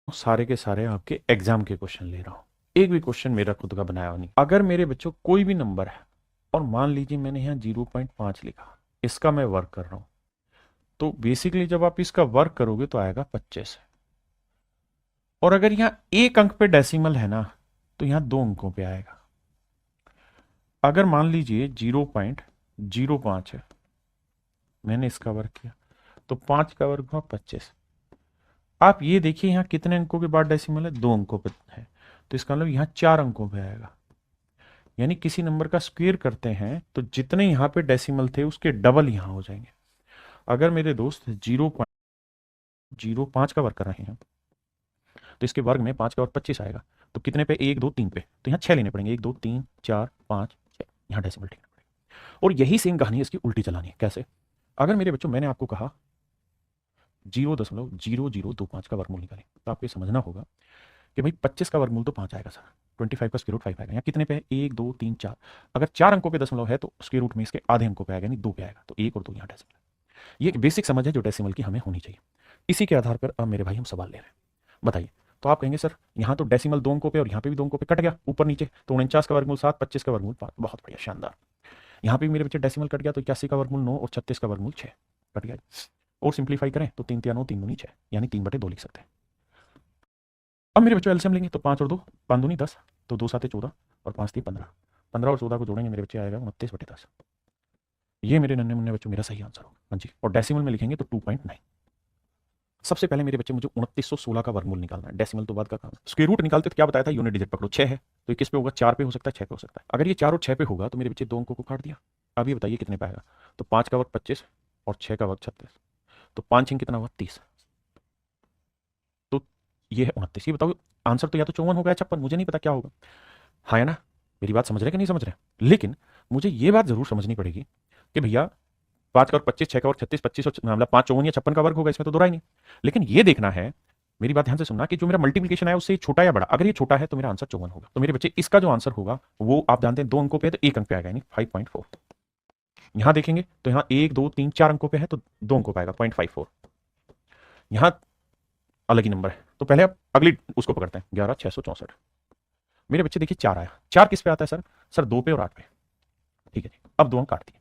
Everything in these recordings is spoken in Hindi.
सारे के सारे आपके एग्जाम के क्वेश्चन ले रहा हूँ। एक भी क्वेश्चन मेरा खुद का बनाया हुआ नहीं। अगर मेरे बच्चों कोई भी नंबर है और मान लीजिए मैंने यहाँ 0.5 लिखा, इसका मैं वर्क कर रहा हूँ, तो बेसिकली जब आप इसका वर्क करोगे तो आएगा 25। और अगर यहाँ एक अंक पे डेसिमल है ना, तो यहाँ 2 अंकों पे आएगा। अगर मान लीजिए 0.05 है, मैंने इसका वर्क किया, तो 5 का वर्ग हुआ 25। आप ये देखिए यहाँ कितने अंकों के बाद डेसिमल है, 2 अंकों पे है, तो इसका मतलब यहाँ 4 अंकों पे आएगा। यानी किसी नंबर का स्क्वायर करते हैं तो जितने यहाँ पे डेसिमल थे उसके डबल यहाँ हो जाएंगे। अगर मेरे दोस्त 0.05 का वर्ग कर रहे हैं तो इसके वर्ग में 5 का वर्ग 25 आएगा। तो कितने पे, 1 2 3 पे, तो यहाँ 6 लेने पड़ेंगे, 1 2 3 4 5 6, यहाँ डेसिमल टिकना पड़ेगा। और यही सेम कहानी इसकी उल्टी चलानी है। कैसे? अगर मेरे बच्चों मैंने आपको कहा 0.0025 का वर्गमूल निकालें, तो आपको ये समझना होगा कि भाई 25 का वर्गमूल तो 5 आएगा सर, 25 का स्क्वायर रूट 5 आएगा। यहाँ कितने पे है, 1 2 3 4। अगर 4 अंकों पे दशमलव है तो स्क्वायर रूट में इसके आधे अंकों पे आएगा, यानी 2 पे आएगा। तो 1 और 2 यहाँ डेसिमल। ये एक बेसिक समझ है जो डेसिमल की हमें होनी चाहिए। इसी के आधार पर अब मेरे भाई हम सवाल ले रहे हैं। बताइए। तो आप कहेंगे सर यहाँ तो डेसिमल 2 अंकों पे और यहाँ पे भी 2 अंकों पे कट गया ऊपर नीचे, तो 49 का वर्गमूल 7, 25 का वर्गमूल 5। बहुत बढ़िया, शानदार। यहाँ पे भी मेरे बच्चे डेसिमल कट गया, तो 81 का वर्गमूल 9 और 36 का वर्गमूल 6 कट गया। और सिंप्लीफाई करें तो 3 3 9 3 दूनी 6, यानी 3/2 लिख सकते हैं। अब मेरे बच्चों एलसीएम लेंगे तो 5 और 2, 5 दूनी 10, तो 2 7 14 और 5 3 15। 15 और 14 को जोड़ेंगे मेरे बच्चे आएगा 29/10। ये मेरे नन्हे मुन्ने बच्चों मेरा सही आंसर होगा। हाँ जी। और डेसिमल में लिखेंगे तो 2.9। सबसे पहले मेरे बच्चे मुझे 2916 का वर्गमूल निकालना है। डेसिमल तो बाद का काम है। स्क्वायर रूट निकालते तो क्या बताया था, यूनिट डिजिट पकड़ो। 6 है तो ये किस पे होगा, 4 पे हो सकता है, 6 पे हो सकता है। अगर ये 4 और 6 पे होगा तो मेरे बच्चे 2 अंकों को काट दिया। अब ये बताइए कितने पे आएगा, तो 5 का वर्ग 25 और 6 का वर्ग 36, तो 5 6 कितना हुआ, 30। तो ये है 29। ये बताओ आंसर तो या तो 54 होगा या 56, मुझे नहीं पता क्या होगा। हाँ या ना? मेरी बात समझ रहे कि नहीं समझ रहे? लेकिन मुझे ये बात जरूर समझनी पड़ेगी कि भैया 5 का वर्ग 25, 6 का वर्ग 36, 25 और मतलब 5 54 या 56 का वर्ग होगा, इसमें तो दो राय नहीं। लेकिन ये देखना है, मेरी बात ध्यान से सुनना, कि जो मेरा मल्टीप्लिकेशन है उससे छोटा या बड़ा। अगर ये छोटा है तो मेरा आंसर 54 होगा। तो मेरे बच्चे इसका जो आंसर होगा वो आप जानते हैं 2 अंकों पे है तो 1 अंक पे आएगा, यानी 5.4। यहां देखेंगे तो यहाँ 1 2 3 4 अंकों पे है तो 2 अंकों पे आएगा 0.54। यहां अलग ही नंबर है, तो पहले आप अगली उसको पकड़ते हैं, 11664। मेरे बच्चे देखिए 4 आया। 4 किस पे आता है सर? सर 2 पे और 8 पे। ठीक है जी। अब 2 अंक काट दिए।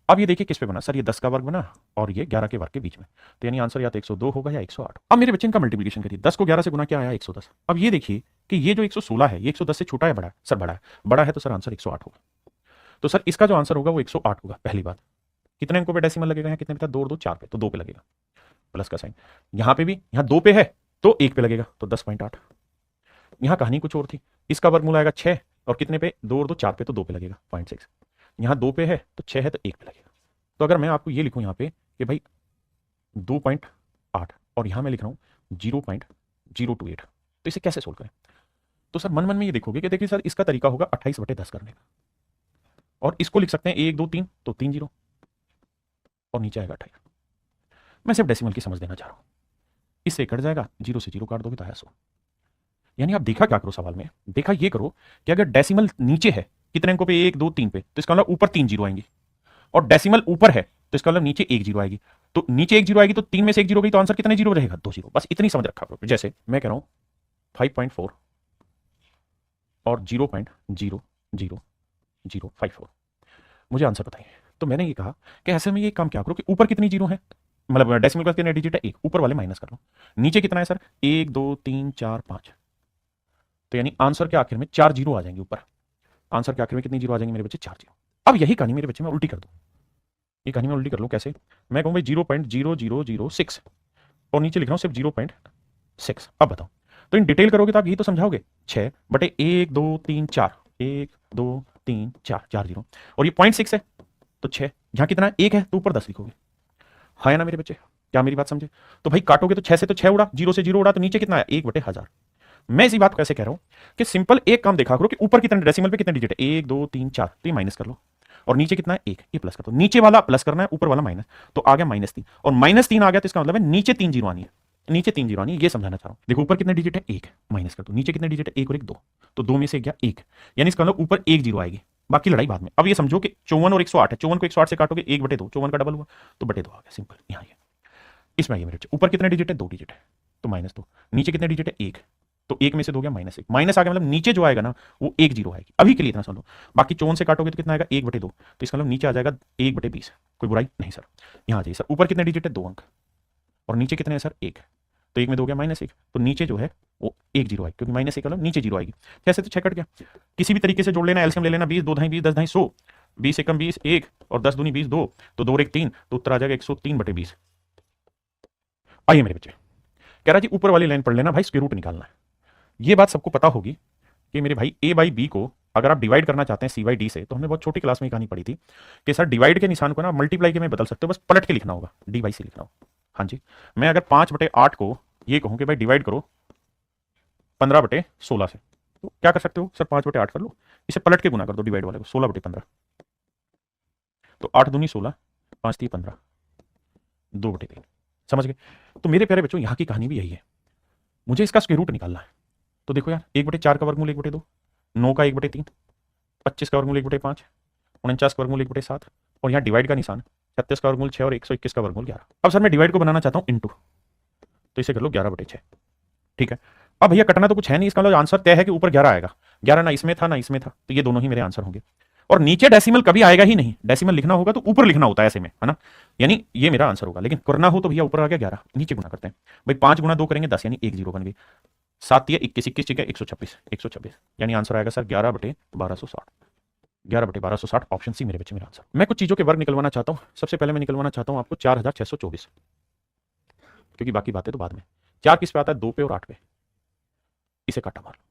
अब ये देखिए किस पे बना, सर ये 10 का वर्ग बना और ये 11 के वर्ग के बीच में, तो यानी आंसर या तो 102 होगा या 108। अब मेरे बच्चे इनका मल्टीप्लिकेशन करिए, 10 को 11 से गुना किया आया 110। अब ये देखिए कि ये जो 116 है ये 110 से छोटा है बड़ा है? सर बड़ा है। बड़ा है तो सर आंसर 108 होगा। तो सर इसका जो आंसर होगा वो 108 होगा। पहली बात, कितने अंकों पे डेसिमल लगेगा, यहाँ कितने पे था, 2 और 2 4 पे, तो 2 पे लगेगा, प्लस का साइन। यहाँ पे भी, यहाँ 2 पे है तो 1 पे लगेगा, तो 10.8। यहाँ कहानी कुछ और थी, इसका वर्गमूल आएगा 6 और कितने पे, 2 और 2 4 पे, तो 2 पे लगेगा 0.6। यहाँ 2 पे है तो 6 है तो 1 पे लगेगा। तो अगर मैं आपको ये लिखूं यहाँ पे कि भाई 2.8 और यहाँ मैं लिख रहा हूँ 0.028, तो इसे कैसे सोल्व करें? तो सर मन मन में ये देखोगे कि देखिए सर इसका तरीका होगा 28/10 करने का, और इसको लिख सकते हैं 1 2 3, तो 3 जीरो और नीचे आएगा 28। मैं सिर्फ डेसिमल की समझ देना चाह रहा हूँ। इससे कट जाएगा, 0 से 0 काट दोगे तो आया 100। यानी आप देखा क्या करो सवाल में, देखा ये करो कि अगर डेसिमल नीचे है कितने अंकों पे, 1 2 3 पे, तो इसका मतलब ऊपर 3 जीरो आएंगी। और डेसिमल ऊपर है तो इसका मतलब नीचे 1 जीरो आएगी। तो नीचे 1 जीरो आएगी तो 3 में से 1 जीरो गई तो आंसर कितने जीरो रहेगा, 2 जीरो। बस इतनी समझ रखा करो। जैसे मैं कह रहा हूं 5.4 और 0.00054, मुझे आंसर बताइए। तो मैंने ये कहा कि ऐसे में ये काम क्या करो कि ऊपर कितनी जीरो है, मतलब डेसिमल का कितने डिजिट है, 1, ऊपर वाले माइनस कर लो। नीचे कितना है सर, 1 2 3 4 5, तो यानी आंसर के आखिर में 4 जीरो आ जाएंगे ऊपर। आंसर के आखिर में कितनी जीरो आ जाएंगे मेरे बच्चे, 4 जीरो। अब यही कहानी मेरे बच्चे में उल्टी कर दो। ये कहानी में उल्टी कर लो कैसे? मैं कहूँ भाई 0.0006 और नीचे लिख रहा हूँ सिर्फ 0.6। अब बताओ, तो इन डिटेल करोगे तो आप यही तो समझाओगे, 6/1 2 3 4, 1 2 3 4, 4 जीरो। और ये 0.6 है तो 6, यहाँ कितना है, 1 है तो ऊपर 10 लिखोगे। हाँ या ना मेरे बच्चे? क्या मेरी बात समझे? तो भाई काटोगे तो 6 से तो 6 उड़ा, 0 से 0 उड़ा, तो नीचे कितना है, 1/1000। मैं इसी बात को कैसे कह रहा हूं कि सिंपल एक काम देखा करो कि ऊपर कितने डेसिमल पे कितने डिजिट है, 1 2 3 4, तो ये माइनस कर लो। और नीचे कितना है, 1, ये प्लस कर दो। नीचे वाला प्लस करना है, ऊपर वाला माइनस, तो आ गया -3। और -3 आ गया तो इसका मतलब है नीचे 3 जीरो आनी है, नीचे 3 जीरो आनी है, ये समझाना चाह रहा हूं। देखो ऊपर कितने डिजिट है, 1, माइनस कर दो। नीचे कितने डिजिट है, 1 और 1 2, तो 2 में से गया 1, यानी इसका मतलब ऊपर 1 जीरो आएगी, बाकी लड़ाई बाद में। अब ये समझो कि 54 और 108 है, 54 को 108 से काटोगे 1/2, 54 का डबल हुआ तो 2/2 आ गया, सिंपल। यहाँ ये इसमें आइए मेरे ऊपर कितने डिजिट है, 2 डिजिट है, तो -2। नीचे कितने डिजिट है? 1। तो 1 में से 2 गया -1। माइनस आ गया मतलब नीचे जो आएगा ना वो 1 0 आएगी। अभी के लिए इतना समझ लो। बाकी 54 से काटोगे तो कितना आएगा? 1/2। तो इसका मतलब नीचे आ जाएगा 1/20। कोई बुराई नहीं सर। यहाँ आ जाइए सर। ऊपर कितने डिजिट है? 2 अंक। और नीचे कितने हैं सर? 1। तो 1 में 2 गया -1। तो नीचे जो है वो 1 0 आएगी, क्योंकि -1 मतलब नीचे 0 आएगी। कैसे? तो 6 कट गया। किसी भी तरीके से जोड़ लेना, एलसीएम ले लेना। 20 2 ढाई 20 10 ढाई 100। 20 एकम 20 1 और 10 दूनी 20 2। तो 2 और 1 3। तो उत्तर आ जाएगा 103/20। आइए मेरे बच्चे, कह रहा जी ऊपर वाली लाइन पढ़ लेना भाई, स्क्वायर रूट निकालना है। ये बात सबको पता होगी कि मेरे भाई a बाई बी को अगर आप डिवाइड करना चाहते हैं c बाई डी से, तो हमने बहुत छोटी क्लास में कहानी पढ़ी थी कि सर डिवाइड के निशान को ना मल्टीप्लाई के में बदल सकते हो, बस पलट के लिखना होगा, डी बाई सी लिखना होगा। हाँ जी, मैं अगर 5/8 को ये कहूँ कि भाई डिवाइड करो 15/16 से, तो क्या कर सकते हो सर? 5/8 कर लो, इसे पलट के गुना कर दो डिवाइड वाले को, 16/15। तो 8 दूनी 16, 5 3 15, 2/3। समझ गए? तो मेरे प्यारे बच्चों यहाँ की कहानी भी यही है, मुझे इसका स्क्वायर रूट निकालना है। तो देखो यार, 1/4 का वर्गमूल 1/2, 9 का 1/3, 25 का वर्गमूल 1/5, 49 का वर्गमूल 1/7, और यहाँ डिवाइड का निशान 36 का वर्गमूल 6 और 121 का वर्गमूल 11। अब सर मैं डिवाइड को बनाना चाहता हूँ इंटू, तो इसे कर लो 11/6। ठीक है। अब भैया कटना तो कुछ है नहीं, इसका मतलब आंसर तय है कि ऊपर 11 आएगा। 11 ना इसमें था ना इसमें था, तो ये दोनों ही मेरे आंसर होंगे। और नीचे डेसिमल कभी आएगा ही नहीं, डेसिमल लिखना होगा तो ऊपर लिखना होता है ऐसे में, है ना? यानी ये मेरा आंसर होगा, लेकिन करना हो तो भैया ऊपर आ गया 11, नीचे गुना करते हैं भाई। 5 गुना 2 करेंगे 10, यानी 1 0 बन गई। 7 या 21 21 ठीक है, 126 यानी आंसर आएगा सर 11/1260। 11/1260 ऑप्शन सी मेरे बच्चे मेरा आंसर। मैं कुछ चीजों के वर्ग निकलवाना चाहता हूं। सबसे पहले मैं निकलवाना चाहता हूं आपको 4624, क्योंकि बाकी बातें तो बाद में। 4 किस पे आता है? 2 पे और 8 पे। इसे काटा मार लो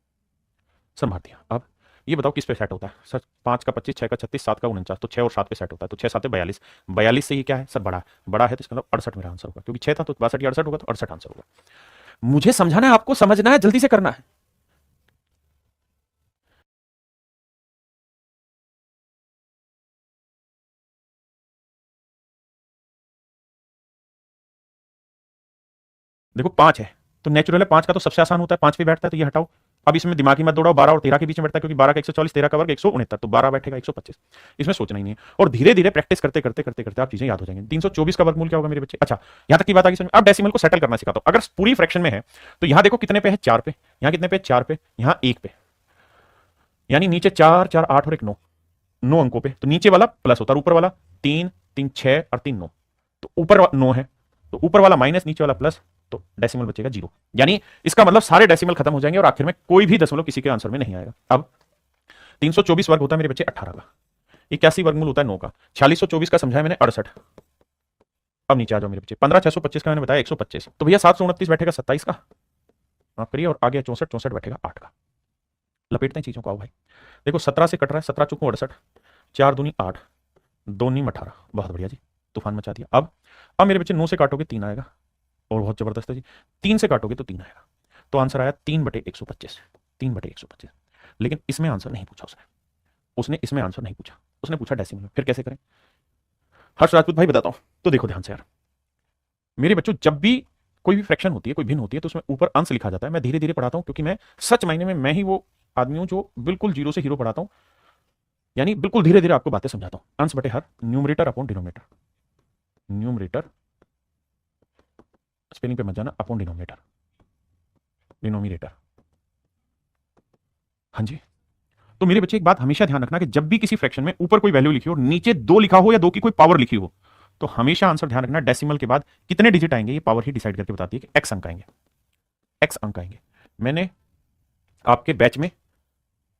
सर, मार दिया। अब ये बताओ किस पे सेट होता है सर? 5 का 25, 6 का 36, 7 का 49, तो 6 और 7 पे सेट होता है। तो 6 7 42, 42 से ये क्या है सर? बड़ा बड़ा है, तो इसका मतलब 68 मेरा आंसर होगा, क्योंकि 6 था तो 62 या 68 होगा, तो 68 आंसर होगा। मुझे समझाना है आपको, समझना है, जल्दी से करना है। देखो 5 है तो नेचुरल है, 5 का तो सबसे आसान होता है, 5 पे बैठता है, तो ये हटाओ। अब इसमें दिमागी मत दौड़ाओ, 12 और 13 के बीच में बैठता है, क्योंकि 12 का 140, 13 का वर्ग 169, तो 12 बैठेगा 125। इसमें सोचना ही नहीं है, और धीरे धीरे प्रैक्टिस करते करते करते करते आप चीजें याद हो जाएंगी। 324 का वर्गमूल क्या होगा मेरे बच्चे? अच्छा, यहाँ तक की बात आ गई समझ। अब डेसिमल को सेटल करना सिखाता हूं। अगर पूरी फ्रैक्शन में है तो यहाँ देखो कितने पे है? 4 पे। यहाँ कितने पे? 4 पे। यहाँ 1 पे, यानी नीचे 4 4 8 और 1 9, 9 अंकों पे। तो नीचे वाला प्लस होता है, ऊपर वाला 3 3 6 और 3 9। तो ऊपर 9 है तो ऊपर वाला माइनस, नीचे वाला प्लस, तो डेसिमल बचेगा 0। यानी इसका मतलब सारे डेसिमल खत्म हो जाएंगे और आखिर में कोई भी दशमलव किसी के आंसर में नहीं आएगा। अब 324 वर्ग होता है मेरे बच्चे 18 का, 81 वर्गमूल होता है 9 का, 4624 का समझाया मैंने 68। अब नीचे आ जाओ मेरे बच्चे, 15 625 का मैंने बताया 125, तो भैया 729 बैठेगा 27 का, माफ करिए, और आगे 64 64 बैठेगा 8 का। लपेटते हैं चीजों को, आओ भाई। देखो 17 से कट रहा है, 17 चुको 68, 4 दूनी 8, 2 नीम 18। बहुत बढ़िया जी, तूफान मचा दिया। अब मेरे बच्चे 9 से काटोगे 3 आएगा, और बहुत जबरदस्त है जी। 3 से काटोगे तो 3 आएगा, तो आंसर आया 3/125, 3/125। लेकिन इसमें आंसर नहीं पूछा उसने इसमें आंसर नहीं पूछा, उसने पूछा डेसिमल में। फिर कैसे करें? हर्ष राजपूत भाई बताता हूं। तो देखो ध्यान से यार मेरे बच्चों, जब भी कोई भी फ्रैक्शन होती है, कोई भिन्न होती है, तो उसमें ऊपर अंश लिखा जाता है। मैं धीरे धीरे पढ़ाता हूं, क्योंकि मैं सच मायने में मैं ही वो आदमी हूं जो बिल्कुल जीरो से हीरो पढ़ाता हूं, यानी बिल्कुल धीरे धीरे आपको बातें समझाता हूं। अंश बटे हर, numerator upon denominator, numerator spelling पे मत जाना, अपॉन डिनोमिनेटर, डिनोमिनेटर। हाँ जी। तो मेरे बच्चे एक बात हमेशा ध्यान रखना कि जब भी किसी फ्रैक्शन में ऊपर कोई वैल्यू लिखी हो, नीचे 2 लिखा हो या 2 की कोई पावर लिखी हो, तो हमेशा आंसर ध्यान रखना डेसिमल के बाद कितने डिजिट आएंगे, ये पावर ही डिसाइड करके बताती है कि एक्स अंक आएंगे, एक्स अंक आएंगे। मैंने आपके बैच में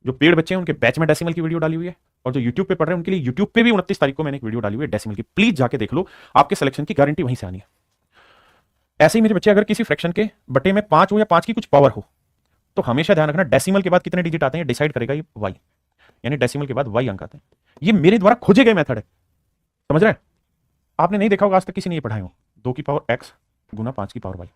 जो पेड बच्चे हैं उनके बैच में डेसिमल की वीडियो डाली हुई है, और जो यूट्यूब पे पढ़ रहे हैं उनके लिए यूट्यूब पे भी 29 तारीख को मैंने एक वीडियो डाली हुई है डेसिमल की, प्लीज जाके देख लो, आपके सिलेक्शन की गारंटी वहीं से आनी है। ऐसे ही मेरे बच्चे, अगर किसी फ्रैक्शन के बटे में 5 हो या 5 की कुछ पावर हो, तो हमेशा ध्यान रखना डेसिमल के बाद कितने डिजिट आते हैं डिसाइड करेगा ये वाई, यानी डेसिमल के बाद वाई अंक आते हैं। ये मेरे द्वारा खोजे गए मेथड है, समझ रहे हैं? आपने नहीं देखा होगा आज तक, किसी ने ये पढ़ाए हो। 2 की पावर एक्स गुना 5 की पावर वाई।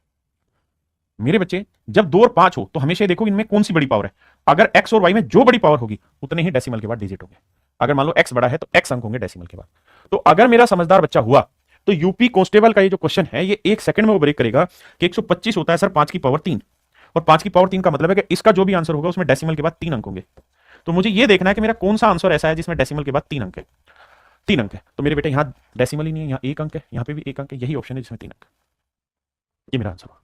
मेरे बच्चे जब 2 और 5 हो तो हमेशा देखो इनमें कौन सी बड़ी पावर है। अगर एक्स और वाई में जो बड़ी पावर होगी उतने ही डेसिमल के बाद डिजिट होंगे। अगर मान लो एक्स बड़ा है तो एक्स अंक होंगे डेसिमल के बाद। तो अगर मेरा समझदार बच्चा हुआ तो यूपी कांस्टेबल का ये जो क्वेश्चन है ये 1 सेकंड में वो ब्रेक करेगा कि 125 होता है सर 5 की पावर 3, और 5 की पावर 3 का मतलब है कि इसका जो भी आंसर होगा उसमें डेसिमल के बाद 3 अंक होंगे। तो मुझे ये देखना है कि मेरा कौन सा आंसर ऐसा है जिसमें डेसिमल के बाद 3 अंक है। 3 अंक है, तो मेरे बेटे यहाँ डेसिमल ही नहीं है, यहाँ 1 अंक है, यहाँ पे भी 1 अंक है, यही ऑप्शन है जिसमें 3 अंक। ये मेरा आंसर हुआ।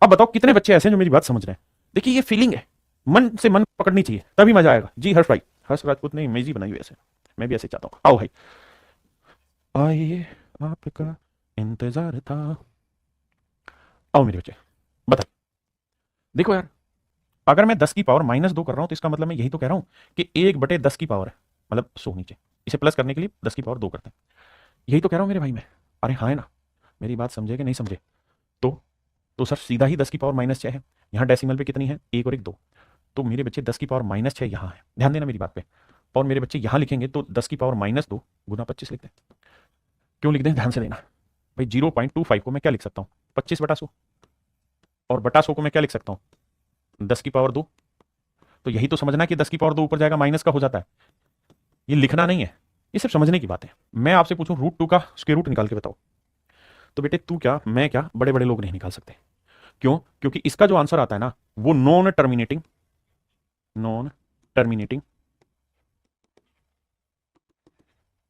अब बताओ कितने बच्चे ऐसे हैं जो मेरी बात समझ रहे हैं। देखिए ये फीलिंग है, मन से मन पकड़नी चाहिए तभी मजा आएगा। जी हर्ष भाई, हर्ष राजपूत ने इमेज ही बनाई हुई ऐसे, मैं भी ऐसे चाहता हूँ। आओ भाई, आइए आपका इंतजार था। आओ मेरे बच्चे, बता। देखो यार, अगर मैं 10 की पावर -2 कर रहा हूं तो इसका मतलब मैं यही तो कह रहा हूं कि 1/10 की पावर है, मतलब 100 नीचे, इसे प्लस करने के लिए 10 की पावर 2 करते हैं। यही तो कह रहा हूं मेरे भाई मैं। अरे हाँ है ना, मेरी बात समझे कि नहीं समझे? तो सर सीधा ही 10 की पावर -6 है। यहाँ डेसिमल पे कितनी है? 1 और 1 2। तो मेरे बच्चे 10 की पावर -6 यहाँ है, ध्यान देना मेरी बात पे। और मेरे बच्चे यहाँ लिखेंगे तो 10 की पावर -2 गुना 25 लिखते हैं। क्यों लिखते हैं ध्यान से देना भाई। 0.25 को मैं क्या लिख सकता हूँ? 25/100। और बटा 100 को मैं क्या लिख सकता हूँ? 10 की पावर 2। तो यही तो समझना कि 10 की पावर 2 ऊपर जाएगा माइनस का हो जाता है। ये लिखना नहीं है, ये सिर्फ समझने की बात है। मैं आपसे पूछूं √2 का स्क्वायर रूट निकाल के बताओ, तो बेटे तू क्या मैं क्या बड़े बड़े लोग नहीं निकाल सकते। क्यों? क्योंकि इसका जो आंसर आता है ना वो नॉन टर्मिनेटिंग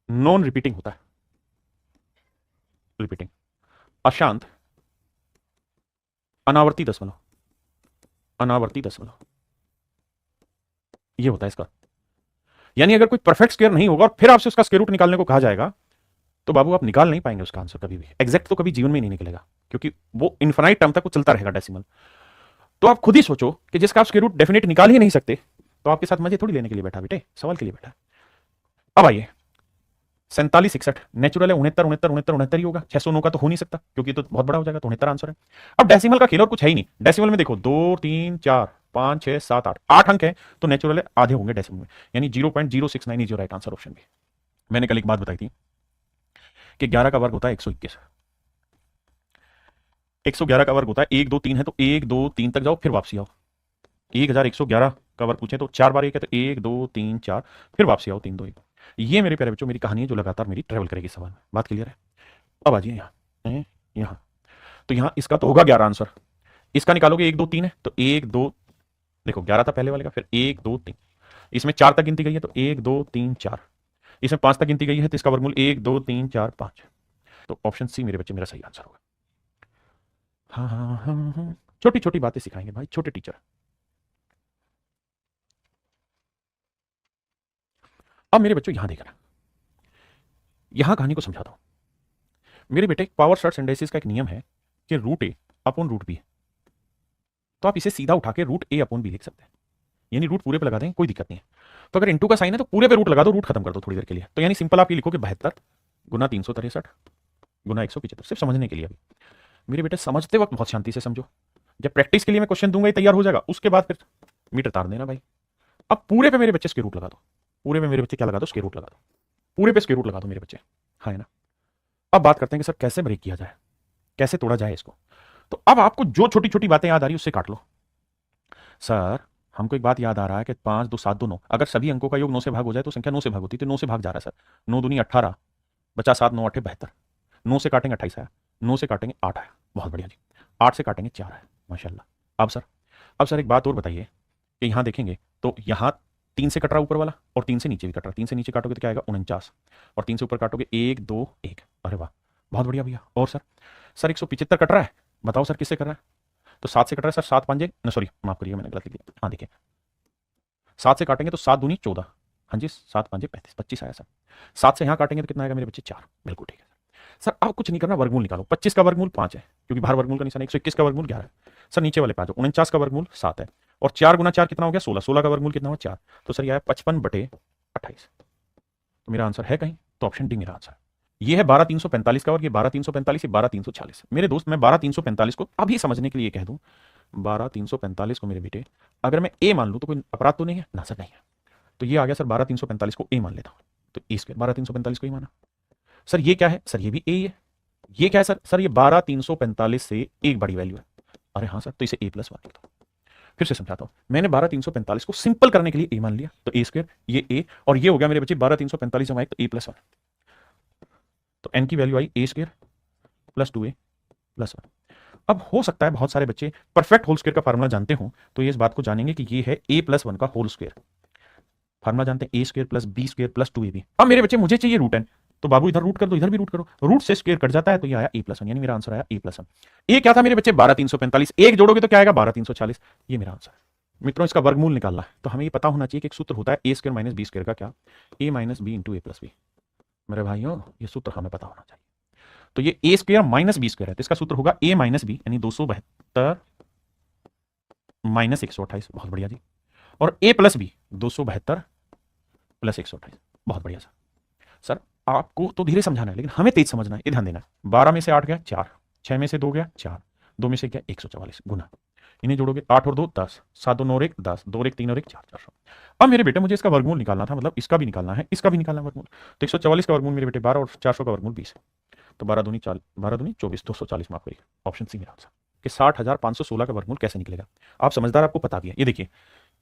नॉन रिपीटिंग होता है। रिपीटिंग, अशांत, अनावर्ती दशमलव, ये होता है इसका। यानी अगर कोई परफेक्ट स्क्वायर नहीं होगा और फिर आपसे उसका स्क्वायर रूट निकालने को कहा जाएगा तो बाबू आप निकाल नहीं पाएंगे उसका आंसर कभी भी। एग्जैक्ट तो कभी जीवन में नहीं निकलेगा, क्योंकि वो इन्फिनाइट टर्म तक वो चलता रहेगा डेसिमल। तो आप खुद ही सोचो कि जिसका आप स्क्वायर रूट डेफिनेट निकाल ही नहीं सकते, तो आपके साथ मजे थोड़ी लेने के लिए बैठा बेटे, सवाल के लिए बैठा। अब आइए, 47 61 नेचुरल है, 69 ही होगा। 609 का तो हो नहीं सकता क्योंकि तो बहुत बड़ा हो जाएगा, तो 69 आंसर है। अब डेसिमल का खेल और कुछ है ही नहीं। डेसिमल में देखो 2 3 4 5 6 7 8 अंक है, तो नेचुरल है आधे होंगे डेसिमल में, यानी 0.069 is your right answer option B. मैंने कल एक बात बताई थी कि 11 का वर्ग होता है 121, 111 का वर्ग होता है 1 2 3 है, तो 1 2 3 तक जाओ फिर वापसी आओ। 1111 का वर्ग पूछे तो 4 बार 1 है, तो 1 2 3 4 फिर वापसी आओ 3 2 1। ये मेरे प्यारे बच्चों मेरी कहानी है जो लगातार मेरी ट्रेवल करेगी सवाल में। बात क्लियर है? अब आ जाइए यहाँ तो यहाँ इसका तो होगा 11 आंसर। इसका निकालोगे 1 2 3 है, तो 1 2 देखो 11 था पहले वाले का, फिर 1 2 3, इसमें 4 तक गिनती गई है तो 1 2 3 4, इसमें 5 तक गिनती गई है तो इसका वर्गमूल 1 2 3 4 5। तो ऑप्शन सी मेरे बच्चे मेरा सही आंसर होगा। हाँ, छोटी छोटी बातें सिखाएंगे भाई, छोटे टीचर। अब मेरे बच्चों यहां देखना, यहां कहानी को समझाता हूं। मेरे बेटे पावर शॉर्ट सिंडेसिस का एक नियम है कि √a/√b है, तो आप इसे सीधा उठा के √a/b लिख सकते हैं, यानी रूट पूरे पे लगा देंगे कोई दिक्कत नहीं है। तो अगर इंटू का साइन है तो पूरे पे रूट लगा दो, रूट खत्म कर दो थोड़ी देर के लिए। तो यानी सिंपल आप ये लिखोगे 72 गुना 363 गुना 175, सिर्फ समझने के लिए। अभी मेरे बेटे समझते वक्त बहुत शांति से समझो, जब प्रैक्टिस के लिए मैं क्वेश्चन दूंगा तैयार हो जाएगा, उसके बाद फिर मीटर तार देना भाई। अब पूरे पे मेरे बच्चे स्क्वायर रूट लगा दो, पूरे पे मेरे बच्चे क्या लगा दो? स्क्वायर रूट लगा दो, पूरे पे स्क्वायर रूट लगा दो मेरे बच्चे, हाँ है ना। अब बात करते हैं कि सर कैसे ब्रेक किया जाए, कैसे तोड़ा जाए इसको। तो अब आपको जो छोटी छोटी बातें याद आ रही है उससे काट लो। सर हमको एक बात याद आ रहा है कि 5 2 7 2 9, अगर सभी अंकों का योग 9 से भाग हो जाए तो संख्या 9 से भाग होती है, तो 9 से भाग जा रहा है सर। 9 दूनी 18, बचा 7 9 8 72, 9 से काटेंगे 28 आया, 9 से काटेंगे 8 आया, बहुत बढ़िया जी। 8 से काटेंगे 4 आया, माशाल्लाह। अब सर एक बात और बताइए कि यहाँ देखेंगे तो यहाँ 3 से कट रहा ऊपर वाला और 3 से नीचे भी कट रहा। 3 से नीचे काटोगे तो क्या आएगा? 49, और 3 से ऊपर काटोगे 1 2 1, अरे वाह बहुत बढ़िया भैया। और सर 175 कट रहा है, बताओ सर किससे कर रहा है? तो 7 से कट रहा है सर, 7 5 न सॉरी माफ करिए मैंने गलत लिख दिया। हाँ देखिए 7 से काटेंगे तो 7 दूनी 14, हाँ जी 7 5 35 25 आया सर। 7 से यहाँ काटेंगे तो कितना आएगा मेरे बच्चे? 4, बिल्कुल ठीक है सर। अब कुछ नहीं करना, वर्गमूल निकालो। 25 का वर्गमूल 5 है क्योंकि बाहर वर्गमूल का निशान। 121 का वर्गमूल 11 है सर, नीचे वाले 5 49 का वर्गमूल 7 है, और 4 गुना 4 कितना हो गया? 16, 16 का वर्गमूल कितना हुआ? 4, तो सर ये आया 55/28। तो मेरा आंसर है कहीं? तो ऑप्शन डी मेरा आंसर। ये है 12345 का, और ये 12345, ये 12346। मेरे दोस्त मैं 12345 को अभी समझने के लिए कह दूं, 12345 को मेरे बेटे अगर मैं ए मान लूं तो कोई अपराध तो नहीं है ना? सर नहीं है। तो ये आ गया सर 12345 को ए मान लेता हूं, तो ए स्क्वायर 12345 को ही माना। सर ये क्या है? सर ये भी ए ही है। ये क्या है सर? सर ये 12345 से एक बड़ी वैल्यू है। अरे हाँ सर, तो इसे a+1 लिख दो। फिर से समझाता हूं, मैंने 12345 को सिंपल करने के लिए ए मान लिया, तो ए स्क्वायर ये ए, और ये हो गया मेरे बच्चे 12345 जमा 1 तो a+1। तो n की value I a square plus 2a+1। अब हो सकता है बहुत सारे बच्चे परफेक्ट होल स्क्वायर का फार्मूला जानते हो, तो ये इस बात को जानेंगे कि ये है a+1 का होल स्क्वायर। फार्मूला जानते हैं a² + b² + 2ab। अब मेरे बच्चे मुझे चाहिए √n, तो बाबू इधर रूट कर दो, इधर भी रूट करो, रूट से स्क्वायर कट जाता है, तो ये आया a+1, यानी मेरा आंसर आया a+1। ये क्या था मेरे बच्चे, 12,345, एक जोड़ोगे तो क्या आएगा 12,340, ये मेरा आंसर है। मित्रों इसका वर्गमूल निकालना है तो हमें ये पता होना चाहिए कि एक सूत्र होता है a² - b² का, क्या, a - b × a+b। मेरे भाइयों ये सूत्र हमें पता होना चाहिए। तो ये a² - b² है, तो इसका सूत्र होगा a - b यानी 272 - 128, बहुत बढ़िया जी, और a+b 272 + 128, बहुत बढ़िया सर आपको तो धीरे समझाना है लेकिन हमें तेज समझना है, ये ध्यान देना है। 12 में से 8 गया 4, 6 में से 2 गया 4, 2 में से गया 144 गुना, इन्हें जोड़ोगे 8 और 2 10, 7 2 9 और 1 10, 2 और 1 3 और 1 4, 400। अब मेरे बेटे मुझे इसका वर्गमूल निकालना था, मतलब इसका भी निकालना है, इसका भी निकालना है वर्गमूल। तो 144 का वर्गमूल मेरे बेटे 12 और 400 का वर्गमूल 20, तो 12 दूनी 24, 240 माफ करिए, ऑप्शन सी मेरा आंसर। कि 60,516 का वर्गमूल कैसे निकलेगा, आप समझदार, आपको पता भी है। ये देखिए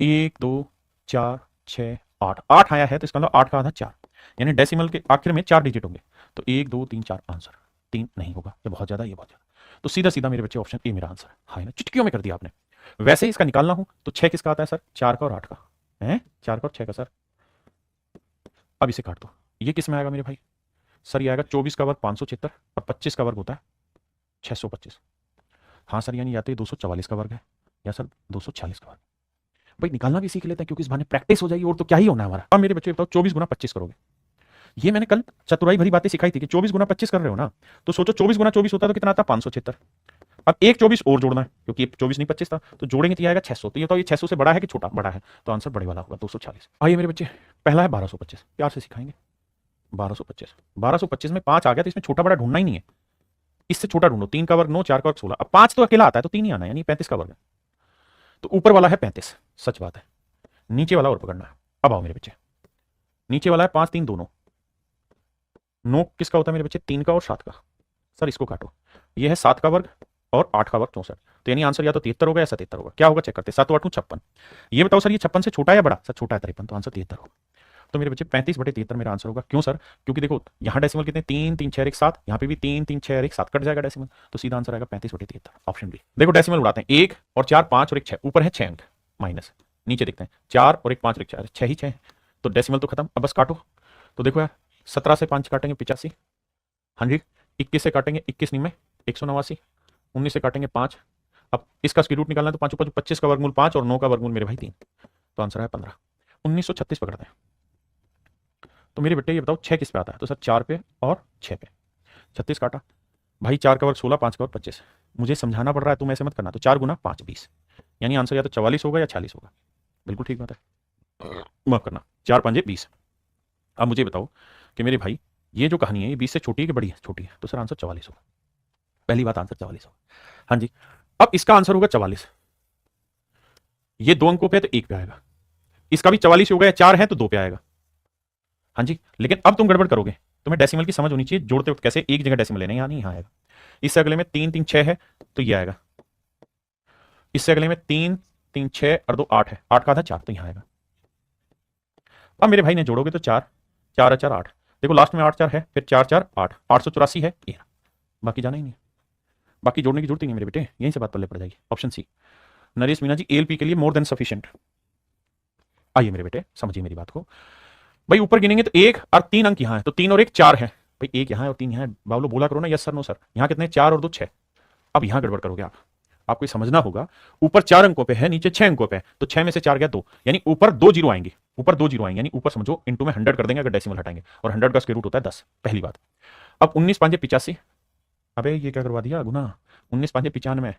1 2 4 6 8, 8 आया है तो इसका मतलब 8 का आधा 4, यानी डेसिमल के आखिर में 4 डिजिट होंगे, तो 1 2 3 4 आंसर 3 नहीं होगा, ये बहुत ज्यादा, ये बहुत ज्यादा, तो सीधा सीधा मेरे बच्चे ऑप्शन ए मेरा आंसर है। हाँ ना, चुटकियों में कर दिया आपने। वैसे ही इसका निकालना हो तो 6 किसका आता है सर, 4 का और 8 का है, 4 का और 6 का सर। अब इसे काट दो, ये किस में आएगा मेरे भाई, सर ये आएगा 24 का वर्ग 576 और 25 का वर्ग होता है 625। हाँ सर, यानी या तो ये 244 का वर्ग है या सर 246 का वर्ग। भाई निकालना भी सीख लेते हैं क्योंकि इस बहाने प्रैक्टिस हो जाएगी, और तो क्या ही होना है हमारा। अब मेरे बच्चे बताओ 24 गुना 25 करोगे, ये मैंने कल चतुराई भरी बातें सिखाई थी कि 24 गुना 25 कर रहे हो ना, तो सोचो 24 गुना 24 होता है तो कितना आता है 576। अब एक 24 और जोड़ना है क्योंकि ये 24 नहीं 25 था, तो जोड़ेंगे तो ये आएगा 600, तो ये तो ये 600 से बड़ा है कि छोटा, बड़ा है, तो आंसर बड़े वाला होगा 240। आइए मेरे बच्चे, पहला है 1225, प्यार से सिखाएंगे 1225। 1225 में 5 आ गया तो इसमें छोटा बड़ा ढूंढना ही नहीं है, इससे छोटा ढूंढो, 3 का वर्ग 9, 4 का वर्ग 16, अब 5 तो अकेला आता है तो 3 ही आना है, यानी 35 का वर्ग है, तो ऊपर वाला है 35, सच बात है, नीचे वाला और पकड़ना है। अब आओ मेरे बच्चे, नीचे वाला है 5 3 दोनों, 9 किसका होता है मेरे बच्चे, 3 का और 7 का, सर इसको काटो, ये है 7 का वर्ग और 8 का वर्ग 64, तो यानी आंसर या तो 73 होगा या 77 होगा, क्या होगा चेक करते हैं, 7 8 56, ये बताओ सर ये 56 से छोटा है या बड़ा, सर छोटा है 53, तो आंसर 73 होगा। तो मेरे बच्चे 35/73 मेरा आंसर होगा, क्यों सर, क्योंकि देखो यहाँ डेसिमल कितने 3 3 6 और 1 7, यहाँ पे भी 3 3 6 और 1 7 कट जाएगा डेसिमल, तो सीधा आंसर आएगा 35/73, ऑप्शन बी। देखो डेसिमल उड़ाते हैं, 1 और 4 5 और 1 6, ऊपर है 6 अंक माइनस, नीचे देखते हैं 4 और 1 5 और 1 4, 6 ही 6 है, तो डेसिमल तो खत्म, अब बस काटो। तो देखो यार 17 से 5 काटेंगे 85, हाँ जी, 21 से काटेंगे 21 नहीं में 189, 19 से काटेंगे 5, अब इसका स्क्वायर रूट निकालना है तो 5 5 25 का वर्गमूल 5 और 9 का वर्गमूल मेरे भाई 3, तो आंसर है 15। 1936 पकड़ते हैं, तो मेरे बेटे ये बताओ 6 किस पे आता है, तो सर 4 पे और 6 पे, 36 काटा भाई, 4 का वर्ग 16, 5 का वर्ग 25, मुझे समझाना पड़ रहा है, तुम ऐसे मत करना, तो 4 गुना 5 20, यानी आंसर या तो 44 होगा या 46 होगा, बिल्कुल ठीक बात है, माफ करना 4 5 20। अब मुझे बताओ कि मेरे भाई ये जो कहानी है ये 20 से छोटी है कि बड़ी है, छोटी है, तो सर आंसर 44 होगा, पहली बात आंसर 44 होगा, हाँ जी। अब इसका आंसर होगा 44, ये 2 अंकों पे है तो 1 पे आएगा, इसका भी 44 होगा, या 4 है तो 2 पे आएगा, हाँ जी। लेकिन अब तुम गड़बड़ करोगे, तुम्हें डेसिमल की समझ होनी चाहिए, जोड़ते वक्त कैसे एक जगह डेसिमल लेना, यहाँ नहीं, यहाँ आएगा, इससे अगले में 3 3 6 है तो ये आएगा, इससे अगले में 3 3 6 और 2 8 है, 8 का आधा 4, तो यहाँ आएगा। अब मेरे भाई ने जोड़ोगे तो 4 4 4 8, देखो लास्ट में 8 4 है, फिर 4 4 8, 884 है, ये बाकी जाना ही नहीं, बाकी जोड़ने की जरूरत ही नहीं मेरे बेटे, यहीं से बात पल्ले पड़ जाएगी, option C. Naresh Meena ji ALP के लिए मोर देन सफिशिएंट। आइए मेरे बेटे समझिए मेरी बात को, भाई ऊपर गिनेंगे तो 1 और 3 अंक यहाँ है, तो 3 और 1 4 है, भाई 1 यहाँ है और 3 यहाँ है, बाबलो बोला करो ना यस सर नो सर, यहाँ कितने 4 और 2 6, अब यहाँ गड़बड़ करोगे आप, आपको समझना होगा, ऊपर 4 अंकों पे है, नीचे 6 अंकों पे है, तो 6 में से 4 गया 2, यानी ऊपर 2 जीरो आएंगे, ऊपर 2 जीरो आएंगे, यानी ऊपर समझो इंटू में 100 कर देंगे अगर डेसिमल हटाएंगे, और 100 का स्क्वायर रूट होता है 10, पहली बात। अब 19 5 85, अबे ये क्या करवा दिया गुना, 19 5 95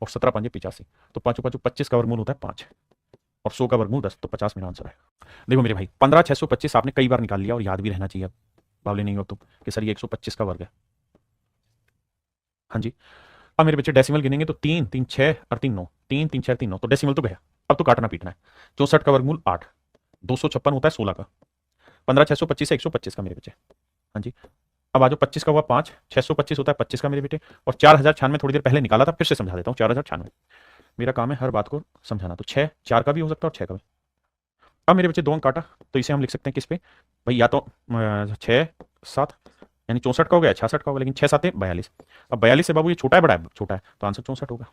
और 17 5 85, तो 5 5 25 का वर्गमूल होता है 5 और 100 का वर्गमूल 10, तो 50 मेरा आंसर है। देखो मेरे भाई 15 625 आपने कई बार निकाल लिया और याद भी रहना चाहिए, बावले नहीं हो तुम कि सर ये 125 का वर्ग है, हाँ जी। अब मेरे बच्चे डेसिमल गिनेंगे तो 3 3 6 और 3 9, 3 3 6 3 9, तो डेसिमल तो गया, अब तो काटना पीटना है। 64 का वर्गमूल 8, 256 होता है 16 का, 15 625 से 125 का मेरे बच्चे, हाँ जी। अब आज 25 का हुआ 5, 625 होता है 25 का मेरे बेटे, और 4096 थोड़ी देर पहले निकाला था, फिर से समझा देता हूँ, 4096 मेरा काम है हर बात को समझाना, तो 6 4 का भी हो सकता है और 6 का भी। अब मेरे बच्चे 2 अंक काटा, तो इसे हम लिख सकते हैं किस पे भाई, या तो 6 7, यानी 64 का हो गया 66 का होगा, लेकिन 6 7 42, अब 42 से बाबू ये छोटा है बड़ा है, छोटा है, तो आंसर 64 होगा।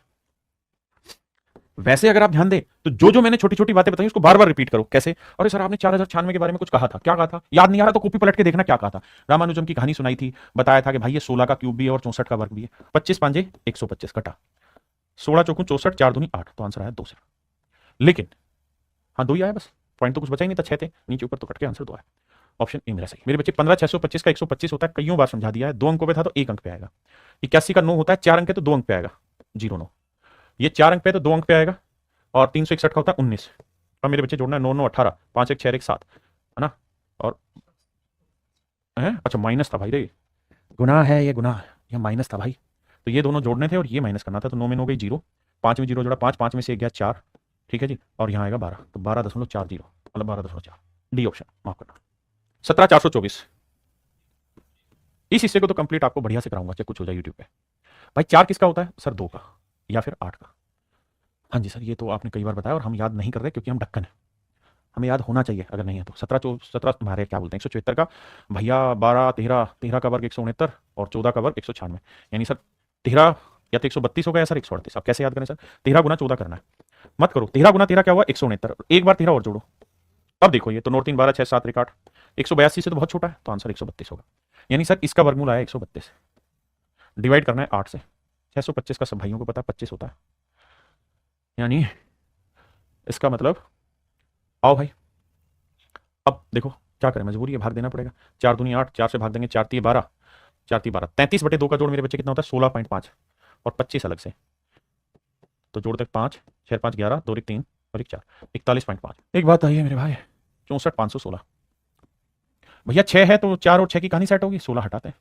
वैसे अगर आप ध्यान दें तो जो जो मैंने छोटी छोटी बातें बताई उसको बार बार रिपीट करो। कैसे? अरे सर आपने 4096 के बारे में कुछ कहा था, क्या कहा था? याद नहीं आ रहा तो कॉपी पलट के देखना क्या कहा था। रामानुजम की कहानी सुनाई थी, बताया था कि भाई ये 16 का क्यूब भी है और 64 का वर्ग भी है। 25 पांजे 125 कटा, 16 चौकू 64, 4 दूनी 8, तो आंसर आया 2 सर। लेकिन हाँ 2 ही आया बस, पॉइंट तो कुछ बचा ही नहीं था, 6 थे नीचे ऊपर, तो कट के आंसर 2 आया। ऑप्शन ए मेरा सही। मेरे बच्चे 15 625 का 125 होता है, कईयों बार समझा दिया है। 2 अंकों पे था तो 1 अंक पे आएगा। 81 का 9 होता है, 4 अंक है तो 2 अंक पे आएगा, 0 9। ये 4 अंक पे तो 2 अंक पे आएगा। और 361 का होता है 19। अब मेरे बच्चे जोड़ना है 9 9 18, 5 1 6 1 7, है ना। और है अच्छा माइनस था भाई रे, गुनाह है ये, गुनाह, ये माइनस था भाई। तो ये दोनों जोड़ने थे और ये माइनस करना था, तो 9 में 9 गई 0, 5 में 0 जोड़ा 5, 5 में से 1 गया 4, ठीक है जी। और यहाँ आएगा 12, तो 12.40, मतलब 12.4, डी ऑप्शन, माफ करना। 17 424। इस हिस्से को तो कंप्लीट आपको बढ़िया से कराऊंगा, चाहे कुछ हो जाए यूट्यूब पे। भाई 4 किसका होता है सर? 2 का या फिर 8 का। हाँ जी सर, ये तो आपने कई बार बताया और हम याद नहीं कर रहे क्योंकि हम ढक्कन है, हमें याद होना चाहिए, अगर नहीं है तो। 17 हमारे क्या बोलते हैं 176 का भैया, 12 13, 13 का वर्ग 169 और 14 का वर्ग 196, यानी सर 13 या तो 132 हो गया सर 138। अब कैसे याद करें सर? 13 गुना 14 करना है, मत करो। 13 गुना 13 क्या हुआ? 169, एक बार 13 और जोड़ो। अब देखो ये तो 9 3 12 6 7 1 8, 182 से तो बहुत छोटा है, तो आंसर 132 होगा। यानी सर इसका वर्गमूल आया 132, डिवाइड करना है 8 से। 625 का सब भाइयों को पता है 25 होता है, यानी इसका मतलब, आओ भाई अब देखो क्या करें, मजबूरी है, भाग देना पड़ेगा। 4 दूनी 8, 4 से भाग देंगे, 4 3 12, 4 3 12, 33/2 का जोड़ मेरे बच्चे कितना होता है? 16.5 और 25 अलग से, तो जोड़ तक 5 6 5 11, 2 1 3 और 1 4, 41.5। एक बात आई है मेरे भाई, 64 516 भैया 6 है तो 4 और 6 की कहानी सेट होगी, 16 हटाते हैं।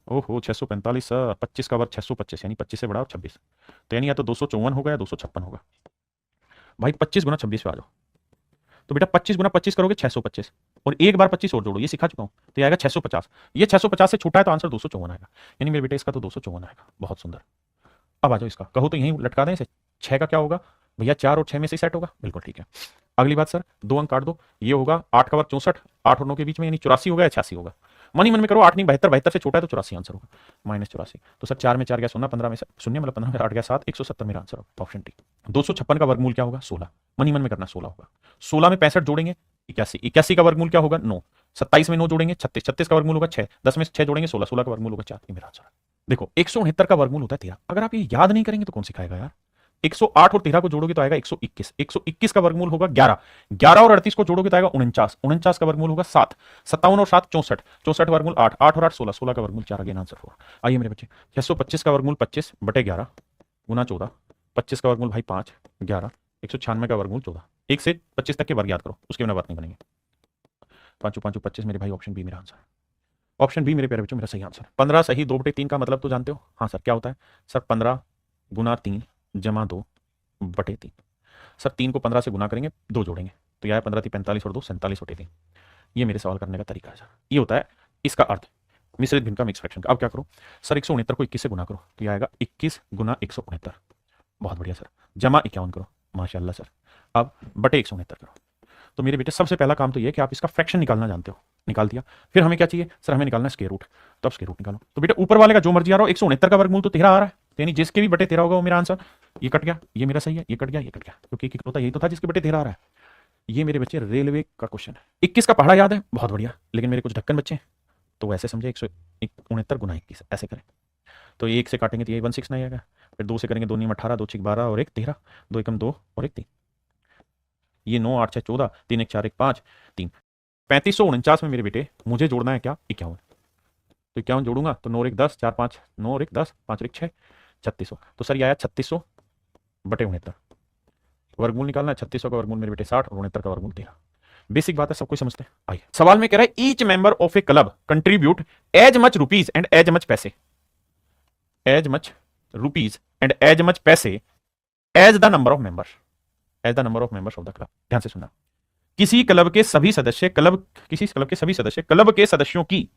ओहो 645, 25 का वर्ग 625, यानी 25 से बड़ा और 26, तो यानी या तो 254 होगा या 256 होगा। भाई 25 गुना 26 पे आ जाओ, तो बेटा 25 गुना 25 करोगे 625, और एक बार 25 और जोड़ो, ये सिखा चुका हूं, तो ये आएगा 650। ये 650 से छूटा है तो आंसर 254 आएगा, यानी मेरे बेटे इसका तो 254 आएगा। बहुत सुंदर। अब आ जाओ इसका, कहो तो यहीं लटका दें इसे। 6 का क्या होगा भैया? 4 और 6 में से सेट होगा, बिल्कुल ठीक है। अगली बात सर, 2 अंक काट दो, ये होगा 8 का वर्ग 64, 8 और 9 के बीच में, यानी 84 होगा या 86 होगा। मन ही मन में करो, 8 नहीं 72, 72 से छोटा है तो 84 आंसर होगा, -84। तो सर 4 में 4 गया 0, 15 में शून्य, मतलब 15 में 8 गया 7, 170 मेरा आंसर होगा, ऑप्शन टी। 256 का वर्गमूल क्या होगा? 16, मन ही मन में करना, 16 होगा। 16 में 65 जोड़ेंगे 81, 81 का वर्गमूल क्या होगा? 9, 27 में 9 जोड़ेंगे 36, 36 का वर्गमूल होगा 6, 10 में 6 जोड़ेंगे 16, 16 का वर्गमूल होगा 4, ये मेरा आंसर है। देखो 169 का वर्गमूल होता है 13, अगर आप ये याद नहीं करेंगे तो कौन सिखाएगा यार। 108 और 13 को जोड़ोगे तो आएगा 121, 121 का वर्गमूल होगा 11, 11 और 38 को जोड़ोगे तो आएगा 49, 49 का वर्गमूल होगा 7, 57 और 7 64, 64 वर्गमूल 8, 8 और 8 16, 16 का वर्गमूल 4, अगेन आंसर होगा। आइए मेरे बच्चे, 625 का वर्गमूल 25 बटे 11 गुना 14, 25 का वर्गमूल भाई 5 11, 196 का वर्गमूल 14। 1 से 25 तक के वर्ग याद करो, उसके बिना बात नहीं बनेंगे। 5 5 25 मेरे भाई, ऑप्शन बी मेरा आंसर। ऑप्शन बी मेरे प्यारे बच्चों मेरा सही आंसर। 15 सही 2/3 का मतलब तो जानते हो? हाँ सर क्या होता है सर? 15 गुना 3 जमा 2/3। सर 3 को 15 से गुना करेंगे, 2 जोड़ेंगे, तो यह है 15 3 45 और 2 47/3। ये मेरे सवाल करने का तरीका है सर, ये होता है इसका अर्थ मिश्रित भिन्न का, मिक्स फ्रैक्शन का। अब क्या करो सर? 169 को 21 से गुना करो, तो यह आएगा 21 गुना 169, बहुत बढ़िया सर। जमा 51 करो, माशाल्लाह सर। अब बटे 169 करो। तो मेरे बेटे सबसे पहला काम तो ये कि आप इसका फ्रैक्शन निकालना जानते हो, निकाल दिया। फिर हमें क्या चाहिए सर? हमें निकालना है स्क्वायर रूट, तो अब स्क्वायर रूट निकालो। तो बेटा ऊपर वाले का जो मर्जी आ रहा हो, 169 का वर्गमूल तो 13 आ रहा है, यानी जिसके भी बटे 13 होगा वो मेरा आंसर। ये कट गया, ये मेरा सही है, ये कट गया, ये कट गया, क्योंकि एक होता यही तो था जिसके बटे 13 आ रहा है। ये मेरे बच्चे रेलवे का क्वेश्चन है। 21 का पहाड़ा याद है, बहुत बढ़िया, लेकिन मेरे कुछ ढक्कन बच्चे हैं तो वैसे समझे 169 गुना 21 ऐसे करें, तो 1 से काटेंगे तो ये 169 आएगा, फिर 2 से करेंगे 2 9 18, 2 6 12 और 1 13, 2 एकम 2 और 1 3, ये 9 8 6 14, 3 1 4 1 5 3, 3549 में मेरे बेटे मुझे जोड़ना है क्या? 51। तो 51 जोड़ूंगा तो 9 और 1 10, 4 5 9 और 1 10, 5 और 1 6, 3600। तो सर ये आया 3600 बटे 69। वर्गमूल निकालना है, 3600 का वर्गमूल मेरे बेटे 60 और 69 का वर्गमूल 13। बेसिक बात है, सब कुछ समझते हैं। आइए सवाल में कह रहा है each member of a club contribute as much rupees and as much पैसे, as much rupees and as much पैसे as the number of members, as the number of members of the club. ध्यान से सुनना, किसी क्लब के सभी सदस्य क्लब के सदस्यों की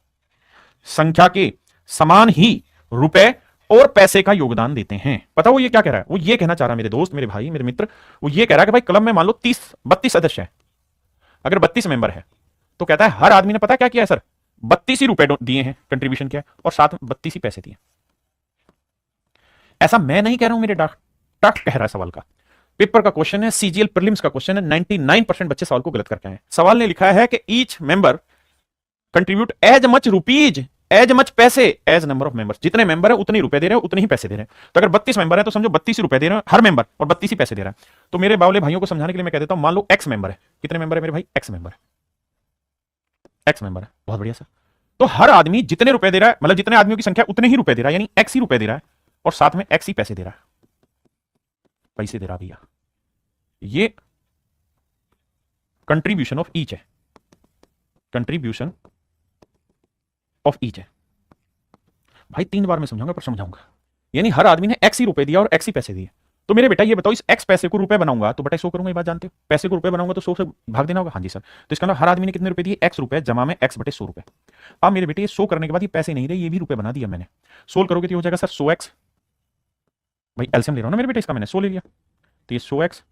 संख्या के समान ही रुपए और पैसे का योगदान देते हैं। पता वो ये क्या कह रहा है? वो ये कहना चाह रहा है मेरे दोस्त, मेरे भाई, मेरे मित्र, वो ये कह रहा है कि भाई क्लब में मान लो 32 सदस्य हैं, अगर 32 मेंबर है तो कहता है हर आदमी ने पता क्या किया है सर? 32 ही रुपए दिए हैं, कंट्रीब्यूशन किया और साथ में 32 ही पैसे दिए। ऐसा मैं नहीं कह रहा हूं, मेरे डॉक्टर कह रहा है सवाल का। पेपर का क्वेश्चन है, सीजीएल प्रीलिम्स का क्वेश्चन है, 99% बच्चे सवाल को गलत करके आए हैं। सवाल ने लिखा है कि each member contribute as much rupees, as much पैसे एज नंबर ऑफ मेंबर्स। जितने मेंबर है उतने ही रुपए दे रहे हैं, उतने ही पैसे दे रहे हैं। तो अगर 32 मेंबर है तो समझो 32 ही रुपए दे रहे हैं हर मेंबर, और 32 ही पैसे दे रहा है। तो मेरे बावले भाइयों को समझाने के लिए मैं कह देता हूं, मान लो एक्स मेंबर है। कितने मेंबर है मेरे भाई? एक्स मेंबर है, एक्स मेंबर है, बहुत बढ़िया सर। तो हर आदमी जितने रुपए दे रहा है, मतलब जितने आदमियों की संख्या उतने ही रुपए दे रहा है, यानी एक्स ही रुपए दे रहा है, और साथ में एक्स ही पैसे दे रहा है, पैसे दे रहा भैया। ये कंट्रीब्यूशन ऑफ ईच है, कंट्रीब्यूशन ऑफ ईच है भाई। 3 बार मैं समझाऊंगा पर समझाऊंगा, यानी हर आदमी ने एक्स ही रुपए दिया और एक्स ही पैसे दिए। तो मेरे बेटा ये बताओ, इस एक्स पैसे को रुपए बनाऊंगा तो बटा 100 करूंगा, ये बात जानते हो। पैसे को रुपए बनाऊंगा तो 100 से भाग देना होगा। हाँ जी सर। तो इसका मतलब हर आदमी ने कितने रुपए दिए? एक्स रुपए जमा में एक्स बटे 100 रुपए। अब मेरे बेटे ये 100 करने के बाद ये पैसे नहीं रहे, ये भी रुपए बना दिया मैंने। सोल्व करोगे तो हो जाएगा सर 100x, भाई एलसीएम ले रहा हूं ना मेरे बेटे, इसका मैंने 100 ले लिया, तो ये 100x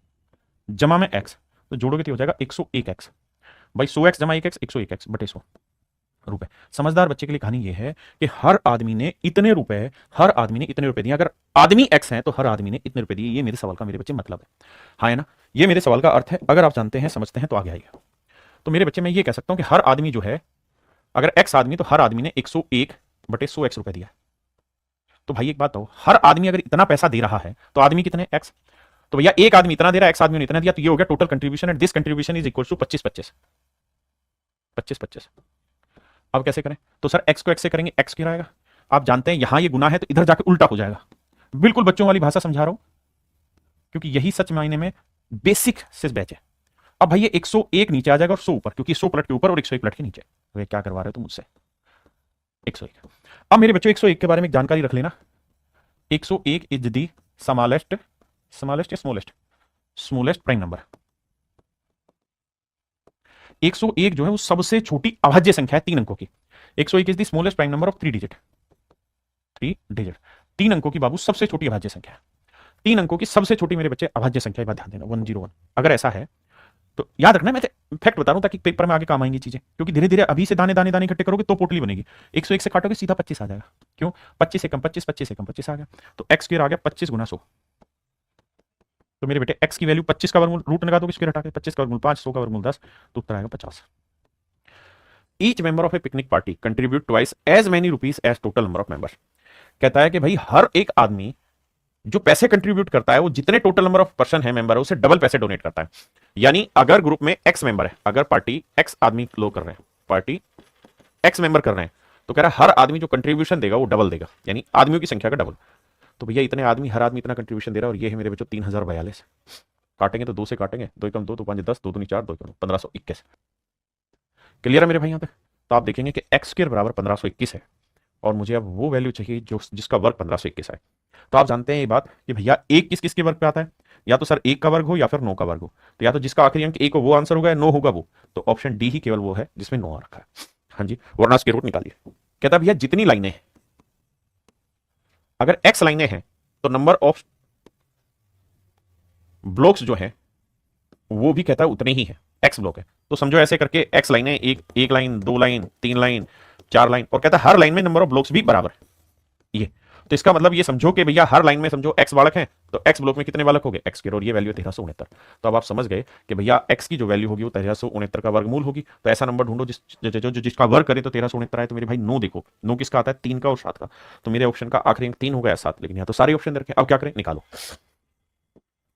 जमा में x, तो जोड़ोगे तो हो जाएगा 101x। भाई 100x जमा 1x 101x बटे 100 रुपए। समझदार बच्चे के लिए कहानी ये है कि हर आदमी ने इतने रुपए, हर आदमी ने इतने रुपए दिए। अगर आदमी एक्स है तो हर आदमी ने इतने रुपए दिए। ये मेरे सवाल का मेरे बच्चे मतलब है, हाँ है ना। ये मेरे सवाल का अर्थ है। अगर आप जानते हैं, समझते हैं तो आगे आइए। तो मेरे बच्चे मैं ये कह सकता हूं कि हर आदमी जो है, अगर एक्स आदमी, तो हर आदमी ने 101 बटे 100x रुपए दिया। तो भाई एक बात हो, हर आदमी अगर इतना पैसा दे रहा है तो आदमी कितने? एक्स। तो भैया एक आदमी इतना दे रहा है, एक्स आदमी ने इतना दिया, तो ये हो गया total contribution, and this contribution is equal to 25-25 25-25। अब कैसे करें? तो सर एक्स को एक्स से करेंगे, एक्स क्यों आएगा? आप जानते हैं यहां ये गुना है तो इधर जाके उल्टा हो जाएगा। बिल्कुल बच्चों वाली भाषा समझा रहा हूं, क्योंकि यही सच मायने में बेसिक सिस बैच है। अब भाई ये 101 नीचे आ जाएगा और 100 ऊपर, क्योंकि 100 प्लट के ऊपर और 101 प्लट के नीचे। तो ये क्या करवा रहे हो तुम मुझसे? 101। अब मेरे बच्चों 101 के बारे में जानकारी रख लेना। 101 इज दी स्मॉलेस्ट, स्मॉलेस्ट या स्मॉलेस्ट, स्मॉलेस्ट प्राइम नंबर। 101 जो है वो सबसे छोटी अभाज्य संख्या है 3 अंकों की। 101 is the smallest prime number of 3 digit, 3 digit, 3 अंकों की बाबू सबसे छोटी अभाज्य संख्या है। 3 अंकों की सबसे छोटी मेरे बच्चे अभाज्य संख्या, बात ध्यान देना, 101। अगर ऐसा है तो याद रखना, मैं फैक्ट बता रहा हूं ताकि पेपर में आगे काम आएंगी चीजें, क्योंकि धीरे धीरे अभी से दाने दाने दाने इकट्ठे करोगे तो पोटली बनेगी। 101 से काटोगे सीधा 25 आ जाएगा। क्यों? 25 से कम 25, 25 से कम 25 आ गया, तो एक्स स्क्वायर आ गया 25 गुना 100। तो मेरे बेटे एक्स की वैल्यू 25 का वर्गमूल, रूट लगा दोगे स्क्वायर हटा के, 25 का वर्गमूल 5, 100 का वर्गमूल 10, तो उत्तर आएगा 50। Each member of a picnic party contribute twice as many rupees as total number of members. कहता है कि भाई हर एक आदमी जो पैसे कंट्रीब्यूट करता है वो जितने टोटल नंबर ऑफ पर्सन है मेंबर है उससे डबल पैसे डोनेट करता है। यानी अगर ग्रुप में एक्स मेंबर है, अगर पार्टी एक्स आदमी लोग कर रहे हैं, पार्टी एक्स मेंबर कर रहे हैं, तो कह रहा है हर आदमी जो कंट्रीब्यूशन देगा वो डबल देगा, यानी आदमियों की संख्या का डबल। तो भैया इतने आदमी, हर आदमी इतना कंट्रीब्यूशन दे रहा है, और ये है मेरे बच्चों 3042। काटेंगे तो 2 से काटेंगे, 2 कम 2 तो 5 10, 2 दूनी 4, 2 कम 1521। क्लियर है मेरे भाई? यहाँ तक तो आप देखेंगे कि एक्स स्क्वायर बराबर 1521 है, और मुझे अब वो वैल्यू चाहिए जो जिसका वर्ग 1521 है। तो आप जानते हैं ये बात कि भैया एक किस किस के वर्ग पे आता है? या तो सर 1 का वर्ग हो या फिर 9 का वर्ग हो। तो या तो जिसका आखिरी अंक 1 हो वो आंसर होगा, या 9 होगा वो। तो ऑप्शन डी ही केवल वो है जिसमें 9 आ रखा है। हाँ जी, वरना स्क्वायर रूट निकालिए। कहता भैया जितनी लाइनें हैं, अगर एक्स लाइनें हैं तो नंबर ऑफ ब्लॉक्स जो है वो भी कहता है उतने ही है, एक्स ब्लॉक है। तो समझो ऐसे करके एक्स लाइनें, एक लाइन, 2 लाइन, 3 लाइन, 4 लाइन, और कहता है हर लाइन में नंबर ऑफ ब्लॉक्स भी बराबर है। ये तो इसका मतलब ये समझो कि भैया हर लाइन में समझो एक्स बालक हैं, तो एक्स ब्लॉक में कितने बालक हो गए? एक्स के, और ये वैल्यू 1369। तो अब आप समझ गए कि भैया एक्स की जो वैल्यू होगी वो 1369 का वर्गमूल होगी। तो ऐसा नंबर ढूंढो जिसका वर्ग करे तो 1369 आए। तो मेरे भाई 9 देखो, 9 किसका आता है? 3 का और 7 का। तो मेरे ऑप्शन का आखिरी अंक 3 हो गया 7, लेकिन यहाँ तो सारे ऑप्शन रखे। अब क्या करें? निकालो।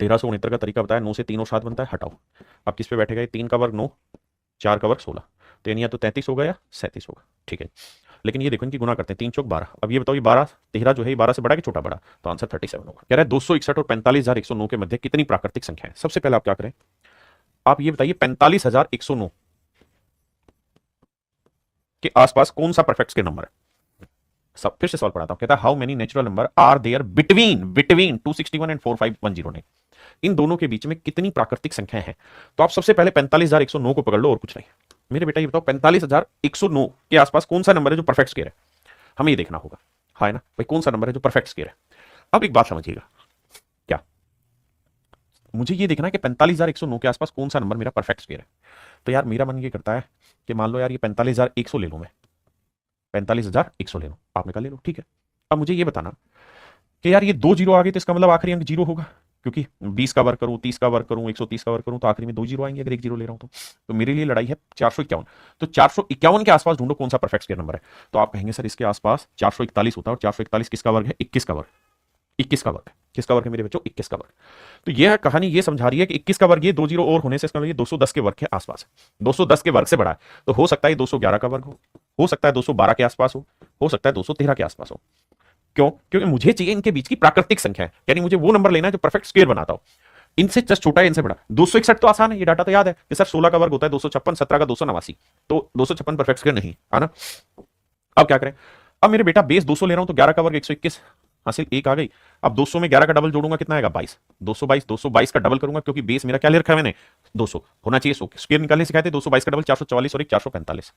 1369 का तरीका बताया, 9 से 3 और 7 बनता है, हटाओ। अब किस पे बैठेगा? 3 का वर्ग 9, 4 का वर्ग 16, तो यानी या तो 33 होगा या 37 होगा। ठीक है, लेकिन ये देखो इनकी गुना करते हैं, 3 चौक 12। अब ये बताओ, ये 12 13 जो है 12 से बड़ा कि छोटा बड़ा? तो आंसर 37 होगा। कह रहा है 261 और 45,109 के मध्य कितनी प्राकृतिक संख्या है? सबसे पहले आप क्या करें, आप ये बताइए 45,109 के आसपास कौन सा परफेक्ट स्क्वायर नंबर है? सब फिर से सवाल पढ़ाता हूं। कहता है how many natural number are there between 261 and 45109। इन दोनों के बीच में कितनी प्राकृतिक संख्याएं हैं? तो आप सबसे पहले 45,109 को पकड़ लो और कुछ नहीं। मेरे बेटा ये बताओ 45,109 के आसपास कौन सा नंबर है जो परफेक्ट स्क्वायर है? हमें ये देखना होगा, हाँ है ना भाई, कौन सा नंबर है जो परफेक्ट स्क्वायर है। अब एक बात समझिएगा, क्या मुझे ये देखना है कि 45,109 के आसपास कौन सा नंबर मेरा परफेक्ट स्क्वायर है। तो यार मेरा मन ये करता है कि मान लो यार ये 45,100 ले लूं, मैं 45,100 ले लूं, आपने कहा ले लो, ठीक है। अब मुझे ये बताना कि यार ये 2 जीरो आ गए तो इसका मतलब आखिरी अंक 0 होगा। क्योंकि 20 का वर्ग करूं, 30 का वर्ग करूं, 130 का वर्ग करूं तो आखिरी में 2 जीरो आएंगे अगर एक जीरो ले रहा हूं तो मेरे लिए लड़ाई है 451। तो 451 के आसपास ढूंढो कौन सा परफेक्ट स्क्वायर नंबर है। तो आप कहेंगे सर इसके आसपास 441 होता है, और 441 किसका वर्ग है? 21 का वर्ग। 21 का वर्ग है, किसका वर्ग है मेरे बच्चों? 21 का वर्ग। तो यह कहानी ये समझा रही है कि 21 का वर्ग, ये 2 जीरो और होने से इसका मतलब ये 210 के वर्ग के आसपास है, 210 के वर्ग से बड़ा है। तो हो सकता है 211 का वर्ग हो सकता है 212 के आसपास हो सकता है 213 के आसपास हो। क्यों? क्योंकि मुझे चाहिए इनके बीच की प्राकृतिक संख्या है, यानी मुझे वो नंबर लेना है जो परफेक्ट स्क्वायर बनाता हो। इनसे जस्ट छोटा है, इनसे बड़ा। 261 तो आसान है, ये डाटा तो याद है कि सर 16 का वर्ग होता है 256, 17 का 289, तो 256 परफेक्ट स्क्वायर नहीं है ना। अब क्या करें? अब मेरे बेटा बेस 200 ले रहा हूं तो 11 का वर्ग 121 हासिल, एक आ गई। अब 200 में 11 का डबल जोड़ूंगा कितना आएगा? 22। 222 का डबल करूंगा क्योंकि बेस मेरा क्या ले रखा है मैंने? 200 होना चाहिए। स्क्वायर निकालने सिखाए थे। 222 का डबल 444 और एक 445।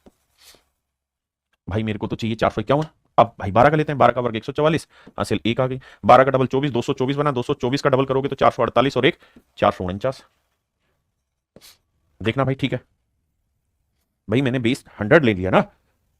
भाई मेरे को तो चाहिए 451। अब भाई 12 का लेते हैं, 12 का वर्ग 144 हासिल, एक आ गई। 12 का डबल 24, 224 बना। 224 का डबल करोगे तो 448 और एक 449। देखना भाई, ठीक है भाई, मैंने बेस 100 ले लिया ना,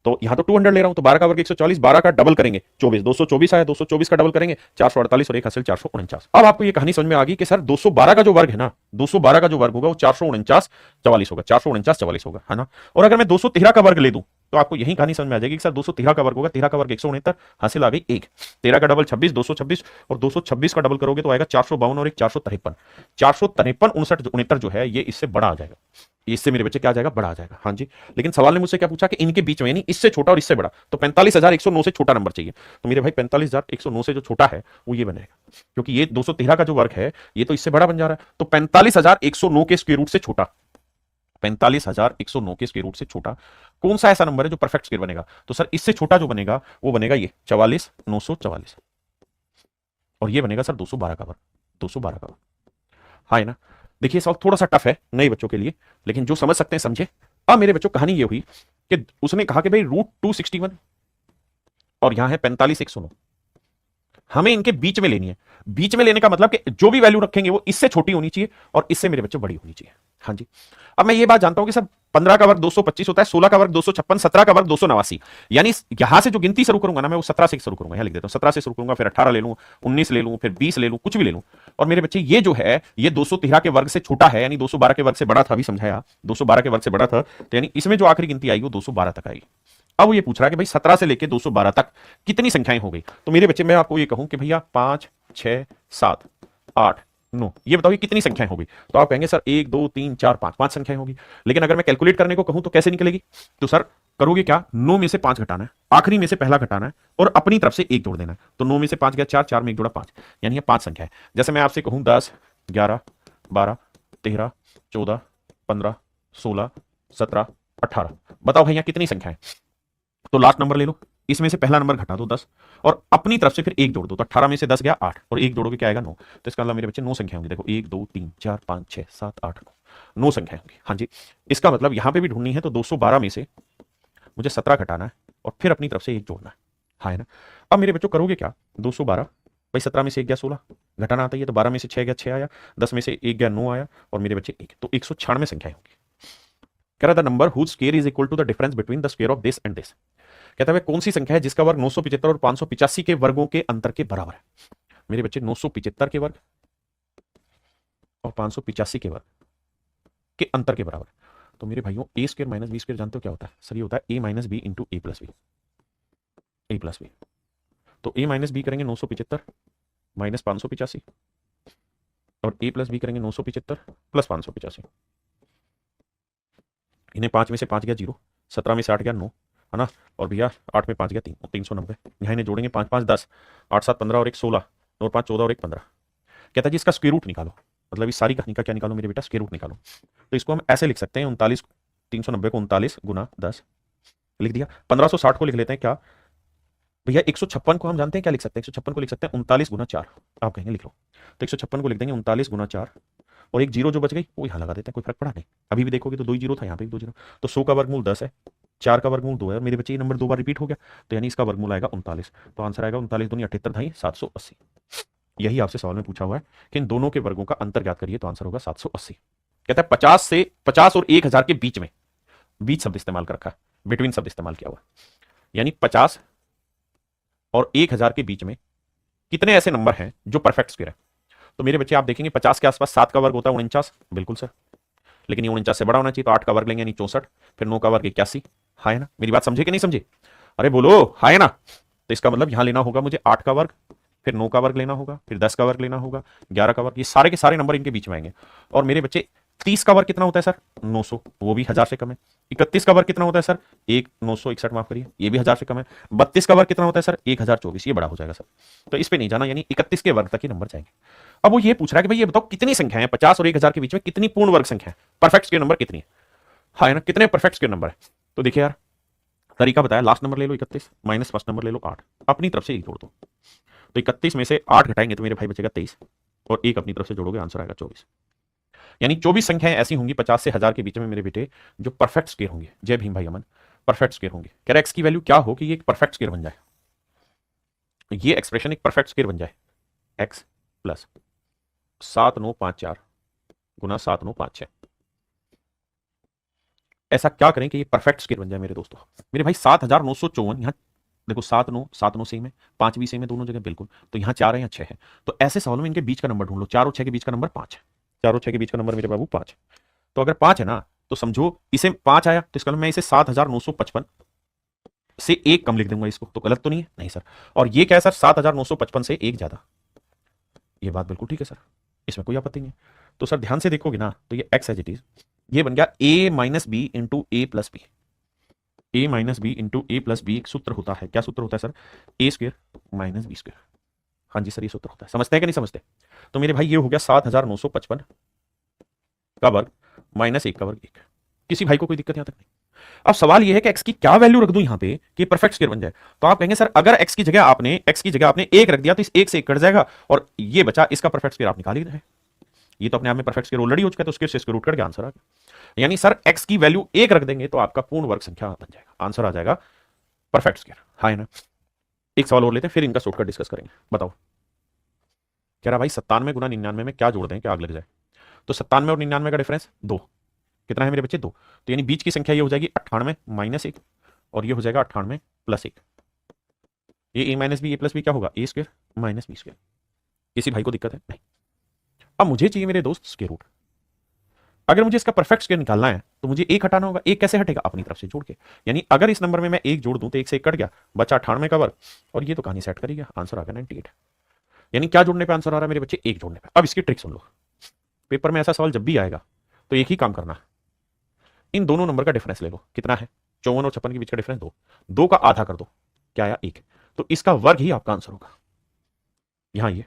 तो यहां तो 200 ले रहा हूं, तो 12 का वर्ग 144, 12 का डबल करेंगे 24, 224 आया, 224 का डबल करेंगे 448 और एक हासिल 449। अब आपको ये कहानी समझ में आ गई कि सर 212 का जो वर्ग है ना, 212 का जो वर्ग होगा वो 449 44 होगा, 449 44 होगा, है ना। और अगर मैं 213 का वर्ग ले दूं तो आपको यही कहानी समझ में आ जाएगी कि सर 213 का वर्ग होगा, 13 का वर्ग 169 हासिल आ गई एक। 13 का डबल 26, 226 और 226 का डबल करोगे तो आएगा 452 और एक 453। 453 59 69 जो है ये इससे बड़ा आ जाएगा, इससे मेरे बच्चे क्या आ जाएगा? बड़ा आ जाएगा। हाँ जी। लेकिन सवाल ने मुझसे क्या पूछा कि इनके बीच में, यानी इससे छोटा और इससे बड़ा, तो 45,109 से छोटा नंबर चाहिए। तो मेरे भाई 45,109 से जो छोटा है वो ये बनेगा, क्योंकि ये 213 का जो वर्ग है ये तो इससे बड़ा बन जा रहा है। तो 45,109 के स्क्वायर रूट से छोटा, 45,109 के स्क्वायर रूट से छोटा कौन सा ऐसा नंबर है जो परफेक्ट स्क्वायर बनेगा? तो सर इससे छोटा जो बनेगा वो बनेगा ये 44,944, और ये बनेगा सर 212 का वर्ग, 212 का वर्ग। हाँ है ना। देखिए सवाल थोड़ा सा टफ है नए बच्चों के लिए, लेकिन जो समझ सकते हैं समझे। अब मेरे बच्चों कहानी ये हुई कि उसने कहा कि भाई रूट 261 और यहां है 45,109, हमें इनके बीच में लेनी है। बीच में लेने का मतलब कि जो भी वैल्यू रखेंगे वो इससे छोटी होनी चाहिए और इससे मेरे बच्चों बड़ी होनी चाहिए। हाँ जी। अब मैं ये बात जानता हूं कि सर 15 का वर्ग 225 होता है, 16 का वर्ग 256, 17 का वर्ग 289, यानी यहां से जो गिनती शुरू करूंगा ना मैं वो 17 से शुरू करूंगा, यहां लिख देता हूं 17 से शुरू करूंगा, फिर 18 ले लूं, 19 ले लूं, फिर 20 ले लूं, कुछ भी ले लूं। और मेरे बच्चे ये जो है ये 213 के वर्ग से छोटा है, यानी 212 के वर्ग से बड़ा था, अभी समझाया 212 के वर्ग से बड़ा था, तो यानी इसमें जो आखिरी गिनती आएगी वो 212 तक आएगी। अब वो ये पूछ रहा है कि भाई 17 से लेकर 212 तक कितनी संख्याएं हो गई। तो मेरे बच्चे मैं आपको ये कहूं कि भैया 5 6 7 8 9, ये बताओ ये कितनी संख्याएं होगी। तो आप कहेंगे सर 1 2 3 4 5, 5 संख्याएं होगी। लेकिन अगर मैं कैलकुलेट करने को कहूं तो कैसे निकलेगी? तो सर करोगे क्या, 9 में से 5 घटाना है, आखिरी में से पहला घटाना है और अपनी तरफ से 1 जोड़ देना है। तो 9 में से 5 गया 4, 4 में 1 जोड़ा 5, यानी ये 5 संख्या है। जैसे मैं आपसे कहूं 10 11 12 13 14 15 16 17 18, बताओ भैया कितनी संख्या है? तो लास्ट नंबर ले लो, इसमें से पहला नंबर घटा दो 10 और अपनी तरफ से फिर 1 जोड़ दो, तो 18 में से 10 गया 8 और 1 जोड़ोगे क्या आएगा 9। तो इसका मतलब मेरे बच्चे 9 संख्या होंगी। देखो 1 2 3 4 5 6 7 8 9 संख्या होंगी। हाँ जी। इसका मतलब यहां पे भी ढूंढनी है तो 212 में से मुझे 17 घटाना है और फिर अपनी तरफ से 1 जोड़ना है। हाँ है ना। अब मेरे बच्चों करोगे क्या, 212 भाई 17 में से 1 गया 16 घटाना आता है, तो 12 में से 6 गया 6 आया, 10 में से 1 गया 9 आया और मेरे बच्चे 1, तो 196 संख्याएं होंगी। कह रहा था number whose square is equal to the difference between the square of this and this. कहता है कौन सी संख्या है जिसका वर्ग 975 और 585 के वर्गों के अंतर के बराबर है। मेरे बच्चे 975 के वर्ग और 585 के वर्ग के अंतर के बराबर। तो मेरे भाइयों ए स्क्वायर माइनस बी स्क्वायर जानते हो क्या होता है? सर ये होता है ए minus b into a plus b, a plus B. तो ए माइनस बी करेंगे 975 माइनस 585 और ए प्लस बी करेंगे 975 प्लस 585। इन्हें 5 में से 5 गया 0, 17 में से 8 गया 9, है ना, और भैया 8 में 5 गया 3, 390। यहाँ इन्हें जोड़ेंगे 5 5 10, 8 7 15 और एक 16 और 5 14 और एक 15। कहता है जी इसका स्क्वायर रूट निकालो, मतलब इस सारी कहानी का क्या निकालो मेरे बेटा? स्क्वायर रूट निकालो। तो इसको हम ऐसे लिख सकते हैं 39, 390 को 39 गुना 10 लिख दिया। 1560 को लिख लेते हैं क्या भैया? 156 को हम जानते हैं क्या लिख सकते हैं? 156 को लिख सकते हैं 39 गुना 4। आप कहेंगे लिख लो, तो 156 को लिख देंगे 39 गुना 4 और एक जीरो जो बच गई वो यहाँ लगा देते हैं, कोई फर्क पड़ा नहीं। अभी भी देखोगे तो 2 जीरो था, यहाँ पे भी 2 जीरो। तो 100 का वर्गमूल 10 है, 4 का वर्गमूल 2 है और मेरे बच्चे ये नंबर 2 बार रिपीट हो गया, तो यानी इसका वर्गमूल आएगा 39। तो आंसर आएगा 39 दूनी 78 ढाई 780। यही आपसे सवाल में पूछा हुआ है कि इन दोनों के वर्गों का अंतर ज्ञात करिए, तो आंसर होगा 780। कहता है 50 और 1000 के बीच में, बीच शब्द इस्तेमाल कर रखा है, बिटवीन शब्द इस्तेमाल किया हुआ, यानी 50 और 1000 के बीच में कितने ऐसे नंबर हैं जो परफेक्ट स्क्वायर है। तो मेरे बच्चे आप देखेंगे 50 के आसपास 7 का वर्ग होता है 49, बिल्कुल सर, लेकिन ये 49 से बड़ा होना चाहिए, तो 8 का वर्ग लेंगे यानी 64, फिर 9 का वर्ग 81, हाँ है ना, मेरी बात समझे कि नहीं समझे, अरे बोलो हाँ है ना। तो इसका मतलब यहां लेना होगा मुझे 8 का वर्ग, फिर 9 का वर्ग लेना होगा, फिर 10 का वर्ग लेना होगा, 11 का वर्ग, ये सारे के सारे नंबर इनके बीच में आएंगे। और मेरे बच्चे 30 का वर्ग कितना होता है सर, 900, वो भी 1000 से कम है। 31 का वर्ग कितना होता है सर, 961, माफ करिए, ये भी 1000 से कम है। 32 का वर्ग कितना होता है सर, 1024, ये बड़ा हो जाएगा सर, तो इस पे नहीं जाना, यानी 31 के वर्ग तक ही नंबर जाएंगे। अब वो ये पूछ रहा है कि भाई ये बताओ कितनी संख्या है 50 और 1000 के बीच में, कितनी पूर्ण वर्ग संख्या है, परफेक्ट स्क्वायर नंबर कितनी है, हाँ है ना, कितने परफेक्ट स्क्वायर नंबर है। तो देखिए यार तरीका बताया, लास्ट नंबर ले लो 31 माइनस फर्स्ट नंबर ले लो 8, अपनी तरफ से एक जोड़ दो, तो 31 में से 8 घटाएंगे तो मेरे भाई बचेगा 23, और एक अपनी तरफ से जोड़ोगे आंसर आएगा 24। यानी 24 संख्याएं ऐसी होंगी 50 से 1000 के बीच में मेरे बेटे जो परफेक्ट स्क्वायर होंगे। जय भीम भाई अमन, परफेक्ट स्क्वायर होंगे। कह रहा एक्स की वैल्यू क्या हो कि ये एक परफेक्ट स्क्वायर बन जाए, ये एक्सप्रेशन एक परफेक्ट स्क्वायर बन जाए, एक्स प्लस 7954 गुना 7956, ऐसा क्या करें कि ये परफेक्ट स्क्वायर बन जाए मेरे दोस्तों। मेरे भाई 7954, यहाँ देखो 7 9 सेम है, 5 भी सेम है दोनों जगह बिल्कुल, तो यहाँ 4 है यहाँ 6 है, तो ऐसे सवालों में इनके बीच का नंबर ढूंढ लो, 4 और 6 के बीच का नंबर 5 है, 4 और 6 के बीच का नंबर मेरे बाबू 5, तो अगर 5 है ना तो समझो इसे 5 आया तो इसका मतलब मैं इसे 7955 से एक कम लिख दूंगा इसको, तो गलत तो नहीं है, नहीं सर। और ये क्या है सर, 7955 से एक ज्यादा, ये बात बिल्कुल ठीक है सर, इसमें कोई आपत्ति नहीं है। तो सर ध्यान से देखोगे ना तो ये एक्स एज इट इज, ये बन गया a minus b into a plus b, a minus b into a plus b, एक सूत्र होता है, क्या सूत्र होता है sir, a square minus b square, हाँ जी सर ये सूत्र होता है, समझते हैं कि नहीं समझते। तो मेरे भाई ये हो गया 7955 का वर्ग माइनस 1 का वर्ग 1, किसी भाई को कोई दिक्कत यहां तक नहीं। अब सवाल ये है कि x की क्या वैल्यू रख दूं यहां पे कि परफेक्ट स्क्वायर बन जाए, तो आप कहेंगे सर अगर x की जगह आपने 1 रख दिया तो इस 1 से 1 कट जाएगा और ये बचा, इसका परफेक्ट स्क्वायर आप निकाल ही रहे, ये तो अपने आप में परफेक्ट स्क्वायर ऑलरेडी हो चुका है, तो उसके स्क्वायर रूट कट के आंसर आ गया। यानी सर x की वैल्यू 1 रख देंगे तो आपका पूर्ण वर्ग संख्या बन जाएगा, आंसर आ जाएगा परफेक्ट स्क्वायर, हाँ ना। एक सवाल और लेते हैं फिर इनका शॉर्टकट डिस्कस करेंगे, बताओ। कह रहा भाई 97 गुना 99 में क्या जोड़ दें कि आग लग जाए, तो 97 और 99 का डिफरेंस 2, कितना है मेरे बच्चे 2, तो यानी बीच की संख्या ये हो जाएगी 98 माइनस 1 और ये हो जाएगा 98 प्लस 1, ये a minus b a plus b क्या होगा, a square minus b square, किसी भाई को दिक्कत है नहीं। अब मुझे चाहिए मेरे दोस्त स्क्वायर रूट, अगर मुझे इसका परफेक्ट स्क्वायर निकालना है तो मुझे एक हटाना होगा, एक कैसे हटेगा, अपनी तरफ से जोड़ के, यानी अगर इस नंबर में मैं एक जोड़ दूं तो एक से एक कट गया, बचा 98 का वर्ग और ये तो कहानी सेट करेगा, आंसर आ गया 98। यानी क्या जोड़ने पे आंसर आ रहा है मेरे बच्चे, एक जोड़ने पे। अब इसकी ट्रिक सुन लो, पेपर में ऐसा सवाल जब भी आएगा तो एक ही काम करना है, इन दोनों नंबर का डिफरेंस ले लो, कितना है 54 और 56 के बीच का डिफरेंस 2, 2 का आधा कर दो, क्या आया 1, तो इसका वर्ग ही आपका आंसर होगा। यहां ये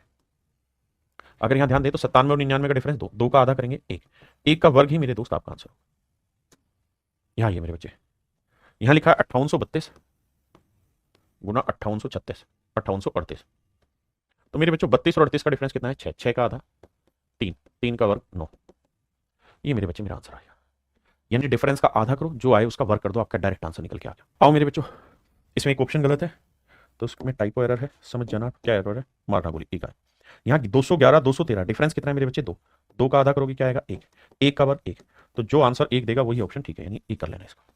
अगर यहां ध्यान दे तो 97 और 99 का डिफरेंस 2, 2 का आधा करेंगे 1, 1 का वर्ग ही मेरे दोस्त आपका आंसर होगा। यहां ये मेरे बच्चे, यहां लिखा है 5832 गुना 5836 5838, तो मेरे बच्चों 32 और 38 का डिफरेंस कितना है 6, 6 का आधा 3, 3 का वर्ग 9, ये मेरे बच्चे मेरा आंसर आया। यानी डिफरेंस का आधा करो, जो आए उसका वर्ग कर दो, आपका डायरेक्ट आंसर निकल के आ गया। आओ मेरे बच्चों, इसमें एक ऑप्शन गलत है तो उसमें टाइपो एरर है, समझ जाना क्या एरर है, मारना गोली, ठीक है। यहाँ 211 213 डिफरेंस कितना है मेरे बच्चे 2, 2 का आधा करोगे क्या आएगा 1, 1 का वर्ग 1, तो जो आंसर 1 देगा वही ऑप्शन ठीक है, यानी 1 कर लेना इसका।